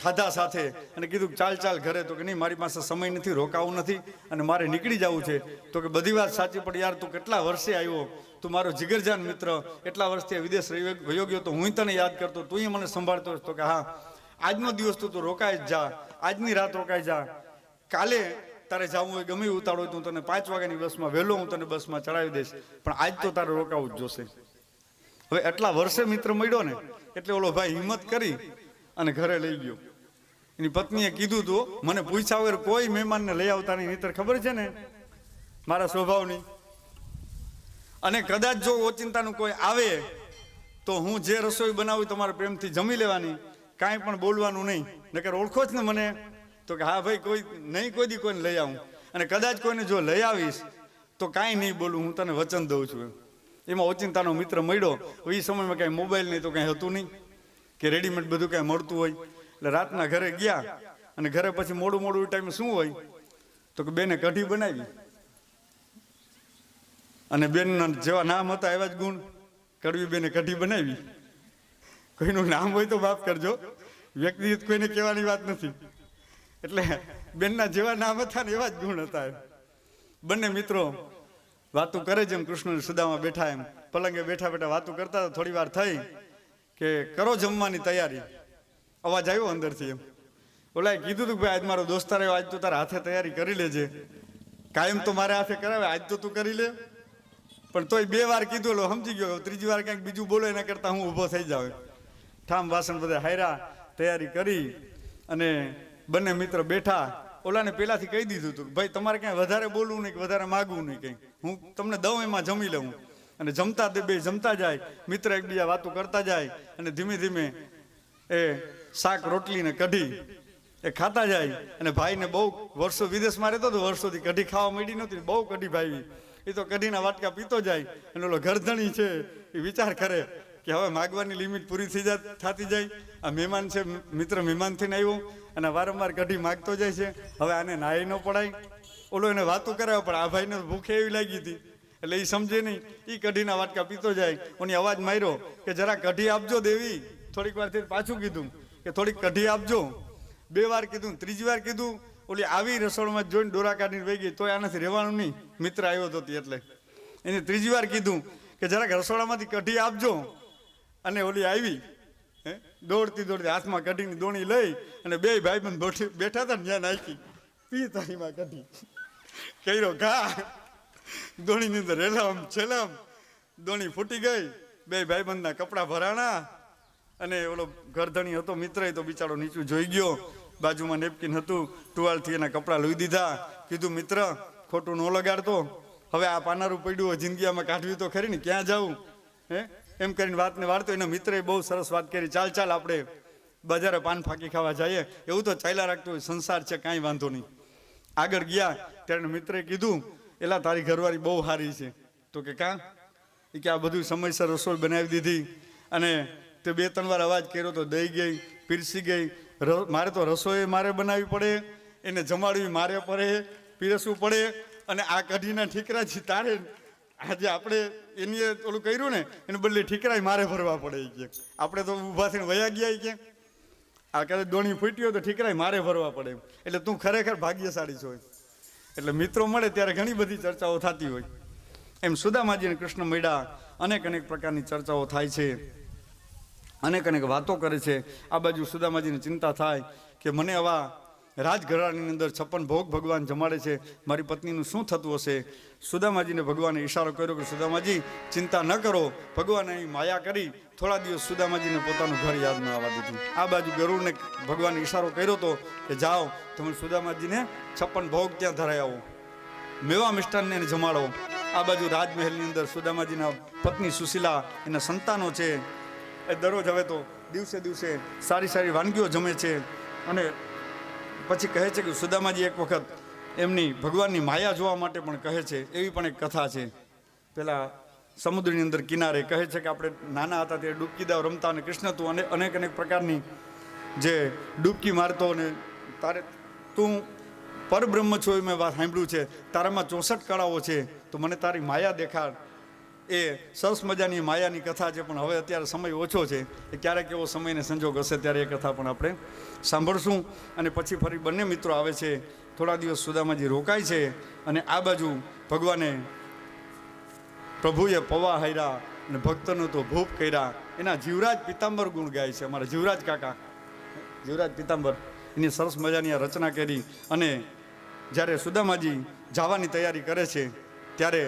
Speaker 1: ખાધા સાથે અને કીધું ચાલ ઘરે. તો કે નહીં, મારી પાસે સમય નથી, રોકાવું નથી અને મારે નીકળી જવું છે. તો કે બધી વાત સાચી, પણ યાર તું કેટલા વર્ષે આવ્યો, તું મારો જીગરજાન મિત્ર, એટલા વર્ષથી વિદેશ વયો ગયો, તો હું તને યાદ કરતો, તું મને સંભાળતો. તો કે હા, આજનો દિવસ તું રોકાઈ જા, આજની રાત રોકાઈ જા, કાલે તારે જવું હોય ગમે ઉતાળો હોય, તું તને 5 વાગ્યાની બસમાં વહેલો હું તને બસમાં ચડાવી દઈશ, પણ આજ તો તારે રોકાવું જ જોશે. હવે એટલા વર્ષે મિત્ર મળ્યો ને એટલે ઓલો ભાઈ હિંમત કરી અને ઘરે લઈ ગયો. એની પત્નીએ કીધું તો મને પૂછ્યા વગર કોઈ મહેમાનને લઈ આવતા નહીં, નહીતર ખબર છે ને મારા સ્વભાવની. અને કદાચ જો ઓચિંતાનું કોઈ આવે તો હું જે રસોઈ બનાવું તમારે પ્રેમથી જમી લેવાની, કાંઈ પણ બોલવાનું નહીં, નકર ઓળખો જ ને મને. તો કે હા ભાઈ, કોઈ નહીં, કોઈ દી કોઈને લઈ આવું, અને કદાચ કોઈને જો લઈ આવીશ તો કાંઈ નહીં બોલું, હું તને વચન દઉં છું. એમાં ઓચિંતાનો મિત્ર મળ્યો. એ સમયમાં કાંઈ મોબાઈલ નહીં તો કાંઈ હતું નહીં કે રેડીમેડ બધું કાંઈ મળતું હોય. એટલે રાતના ઘરે ગયા અને ઘરે પછી મોડું મોડું ટાઈમે શું હોય તો કે બેને કઢી બનાવી. અને બેનના જેવા નામ હતા એવા જ ગુણ. કડવી બેને કઢી બનાવી. કોઈનું નામ હોય તો માફ કરજો, વ્યક્તિગત કોઈને કહેવાની વાત નથી. એટલે બેનના જેવા નામ હતા ને એવા જ ગુણ હતા. બંને મિત્રો વાતું કરે છે, એમ કૃષ્ણ સુદામા બેઠા એમ પલંગે બેઠા બેઠા વાતું કરતા. થોડી વાર થઈ કે કરો જમવાની તૈયારી. અવાજ આવ્યો અંદરથી એમ. ઓલાએ કીધું હતું કે ભાઈ આજ મારો દોસ્તાર આવ્યો, આજ તું તારા હાથે તૈયારી કરી લેજે. કાયમ તો મારે હાથે કરાવે, આજ તો તું કરી લે. પણ તોય 2 વાર કીધું એટલે સમજી ગયો. ત્રીજી વાર ક્યાંક બીજું બોલો એના કરતા હું ઊભો થઈ જાઉં. ઠામ વાસણ બધા હાયરા તૈયારી કરી અને બંને મિત્ર બેઠા. ઓલાને પહેલાથી કહી દીધું હતું ભાઈ તમારે ક્યાંય વધારે બોલવું નહીં કે વધારે માગવું નહીં, કંઈ હું તમને દઉં એમાં જમી લઉં. અને જમતા બે જમતા જાય, મિત્ર એકબીજા વાતો કરતા જાય અને ધીમે ધીમે એ શાક રોટલી ને કઢી એ ખાતા જાય. અને ભાઈને બહુ વર્ષો વિદેશમાં રહેતો હતો, વર્ષોથી કઢી ખાવા મળી નહોતી, બહુ કઢી ભાવી. એ તો કઢીના વાટકા પીતો જાય. અને ઓલો ઘરધણી છે એ વિચાર કરે કે હવે માગવાની લિમિટ પૂરી થતી જાય. આ મહેમાન છે, મિત્ર મહેમાન થઈને આવ્યો અને વારંવાર કઢી માગતો જાય છે, હવે આને નાહી ન પડાય. ઓલો એને વાતો કરાવે પણ આ ભાઈને ભૂખે એવી લાગી હતી એટલે એ સમજે નહીં. એ કઢીના વાટકા પીતો જાય. ઓની અવાજ માર્યો કે જરા કઢી આપજો દેવી. થોડીક વાર પાછું કીધું કે થોડીક કઢી આપજો. 2 વાર કીધું, ત્રીજી વાર કીધું. ઓલી આવી રસોડમાં જોઈને ડોરા કાઢીને વહી ગઈ. તોય આનાથી રહેવાનું નહીં, મિત્ર આવ્યો હતો એટલે. એને ત્રીજી વાર કીધું કે જરાક રસોડામાંથી કઢી આપજો. અને ઓલી આવી દોડતી દોડતી હાથમાં કઢીની દોણી લઈ અને 2 ભાઈબંધ બેઠા હતા ને ત્યાં નાખી. પી તારીમાં કઢી કર્યો ઘા. દોણીની અંદર રેલમ છેલમ દોણી ફૂટી ગઈ. 2 ભાઈબંધના કપડા ભરાણા. અને ઓલો ઘરધણી હતો મિત્ર, એ તો બિચારો નીચું જોઈ ગયો. બાજુમાં નેપકિન હતું, ટુવાલથી એના કપડા લઈ દીધા. કીધું મિત્ર ખોટું ન લગાડતો, હવે આ પાનારું પડ્યું હોય, જિંદગીમાં કાઢવી તો ખરી ને, ક્યાં જાવું એમ કરીને વાતને વાળતો. એના મિત્રએ બહુ સરસ વાત કરી, ચાલ ચાલ આપણે બજારે પાન ફાંકી ખાવા જઈએ. એવું તો ચાલ્યા રાખતું હોય, સંસાર છે કાંઈ વાંધો નહીં. આગળ ગયા ત્યારે મિત્રએ કીધું એલા તારી ઘરવાળી બહુ સારી છે. તો કે કાં? એ કે આ બધું સમયસર રસોઈ બનાવી દીધી અને તે 2-3 વાર અવાજ કર્યો તો દઈ ગઈ, પીરસી ગઈ. મારે તો રસોઈ મારે બનાવવી પડે, એને જમાડવી મારે પડે, પીરસવું પડે. અને આ કઢીના ઠીકરાથી તારે આજે આપણે એની ઓલું કર્યું ને એને બદલે ઠીકરાય મારે ભરવા પડે. કે આપણે તો ઊભા થઈને વયા ગયા કે આ કદાચ દોણી ફૂટ્યો તો ઠીકરાય મારે ભરવા પડે. એટલે તું ખરેખર ભાગ્યશાળી છો. એટલે મિત્રો મળે ત્યારે ઘણી બધી ચર્ચાઓ થતી હોય. એમ સુદામાજી અને કૃષ્ણ મળ્યા, અનેક પ્રકારની ચર્ચાઓ થાય છે, અનેક વાતો કરે છે. આ બાજુ સુદામાજીને ચિંતા થાય કે મને આવા રાજઘરાણીની અંદર 56 ભોગ ભગવાન જમાડે છે, મારી પત્નીનું શું થતું હશે. સુદામાજીને ભગવાને ઈશારો કર્યો કે સુદામાજી ચિંતા ન કરો. ભગવાને અહીં માયા કરી થોડા દિવસ સુદામાજીને પોતાનું ઘર યાદ ન આવવા દીધું. આ બાજુ ગરુડને ભગવાને ઈશારો કર્યો હતો કે જાઓ તમે સુદામાજીને 56 ભોગ ત્યાં ધરાઈ આવો, મેવા મિષ્ટાનને એને જમાડો. આ બાજુ રાજમહેલની અંદર સુદામાજીના પત્ની સુશીલા, એના સંતાનો છે, એ દરરોજ હવે તો દિવસે દિવસે સારી સારી વાનગીઓ જમે છે. અને પછી કહે છે કે સુદામાજી એક વખત એમની ભગવાનની માયા જોવા માટે પણ કહે છે. એવી પણ એક કથા છે. પેલા સમુદ્રની અંદર કિનારે કહે છે કે આપણે નાના હતા ત્યારે ડૂબકી દાવ રમતા અને કૃષ્ણ તું અનેક પ્રકારની જે ડૂબકી મારતો અને તારે તું પરબ્રહ્મ છો એ મેં વાત સાંભળ્યું છે, તારામાં 64 કળાઓ છે, તો મને તારી માયા દેખાડ. એ સરસ મજાની માયાની કથા છે. પણ હવે અત્યારે સમય ઓછો છે, એ ક્યારેક એવો સમયને સંજોગ હશે ત્યારે એ કથા પણ આપણે સાંભળશું. અને પછી ફરી બંને મિત્રો આવે છે. થોડા દિવસ સુદામાજી રોકાય છે. અને આ બાજુ ભગવાને પ્રભુએ પવા હાર્યા અને ભક્તનો તો ભૂપ કર્યા. એના જીવરાજ પિતાંબર ગુણ ગાય છે. અમારા જીવરાજ કાકા, જીવરાજ પિતાંબર, એની સરસ મજાની આ રચના કરી. અને જ્યારે સુદામાજી જવાની તૈયારી કરે છે ત્યારે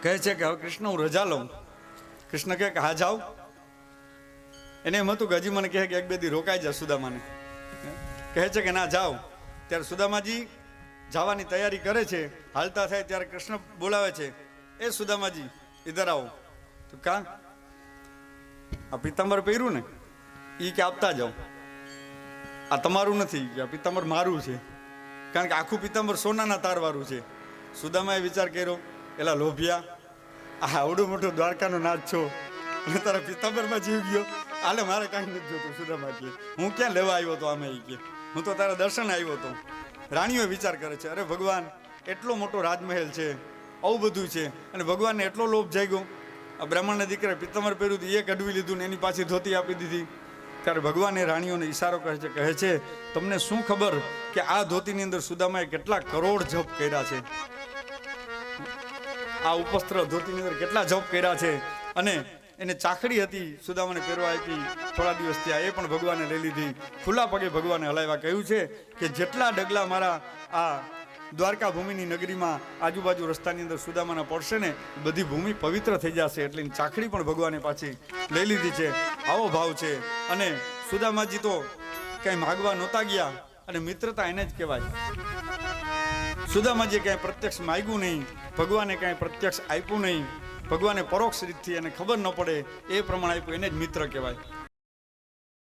Speaker 1: કહે છે કે હવે કૃષ્ણ હું રજા લઉં. કૃષ્ણ કહે કે હા જાઓ. એને એમ હતું કે હજી મને કહે કે 1-2 દી રોકાઈ જાય સુદામાને. કહે છે કે ના જાઓ. ત્યારે સુદામાજી જવાની તૈયારી કરે છે. હાલતા થાય ત્યારે કૃષ્ણ બોલાવે છે, એ સુદામાજી ઇધર આવો. તો કાં? આ પિતાંબર પહેર્યું ને એ કે આપતા જાઓ, આ તમારું નથી, કે આ પિતાંબર મારું છે. કારણ કે આખું પિતાંબર સોનાના તારવાળું છે. સુદામાએ વિચાર કર્યો, એલા લોભિયા, આ આવડું મોટું દ્વારકાનો નાથ છો અને તારા પિતાંબરમાં જીવ ગયો, હાલે મારે કાંઈ નથી જોતું. સુદામા કહે હું ક્યાં લેવા આવ્યો હતો? આમે એ કે હું તો તારા દર્શન આવ્યો હતો. રાણીઓ વિચાર કરે છે, અરે ભગવાન એટલો મોટો રાજમહેલ છે, આવું બધું છે, અને ભગવાનને એટલો લોભ જાગ્યો. આ બ્રાહ્મણના દીકરા પિત્તંબર પહેર્યું હતું, એ કઢવી લીધું ને એની પાછી ધોતી આપી દીધી. ત્યારે ભગવાને રાણીઓને ઈશારો કહે છે તમને શું ખબર કે આ ધોતીની અંદર સુદામાએ કેટલા કરોડ જપ કર્યા છે? આ ઉપસ્ત્ર ધોતીની અંદર કેટલા જપ કર્યા છે? અને એને ચાખડી હતી સુદામાને પહેરવા આપી, થોડા દિવસ થયા એ પણ ભગવાને લઈ લીધી. ખુલ્લા પગે ભગવાને હલાવ્યા. કહ્યું છે કે જેટલા ડગલા મારા આ દ્વારકા ભૂમિની નગરીમાં આજુબાજુ રસ્તાની અંદર સુદામાના પડશે ને, બધી ભૂમિ પવિત્ર થઈ જશે. એટલે ચાખડી પણ ભગવાને પાછી લઈ લીધી છે. આવો ભાવ છે. અને સુદામાજી તો કઈ માગવા નહોતા ગયા, અને મિત્રતા એને જ કહેવાય. સુદામાજીએ કાંઈ પ્રત્યક્ષ માગ્યું નહીં, ભગવાને કાંઈ પ્રત્યક્ષ આપ્યું નહીં, ભગવાને પરોક્ષ રીતથી એને ખબર ન પડે એ પ્રમાણે આપ્યું, એને જ મિત્ર કહેવાય.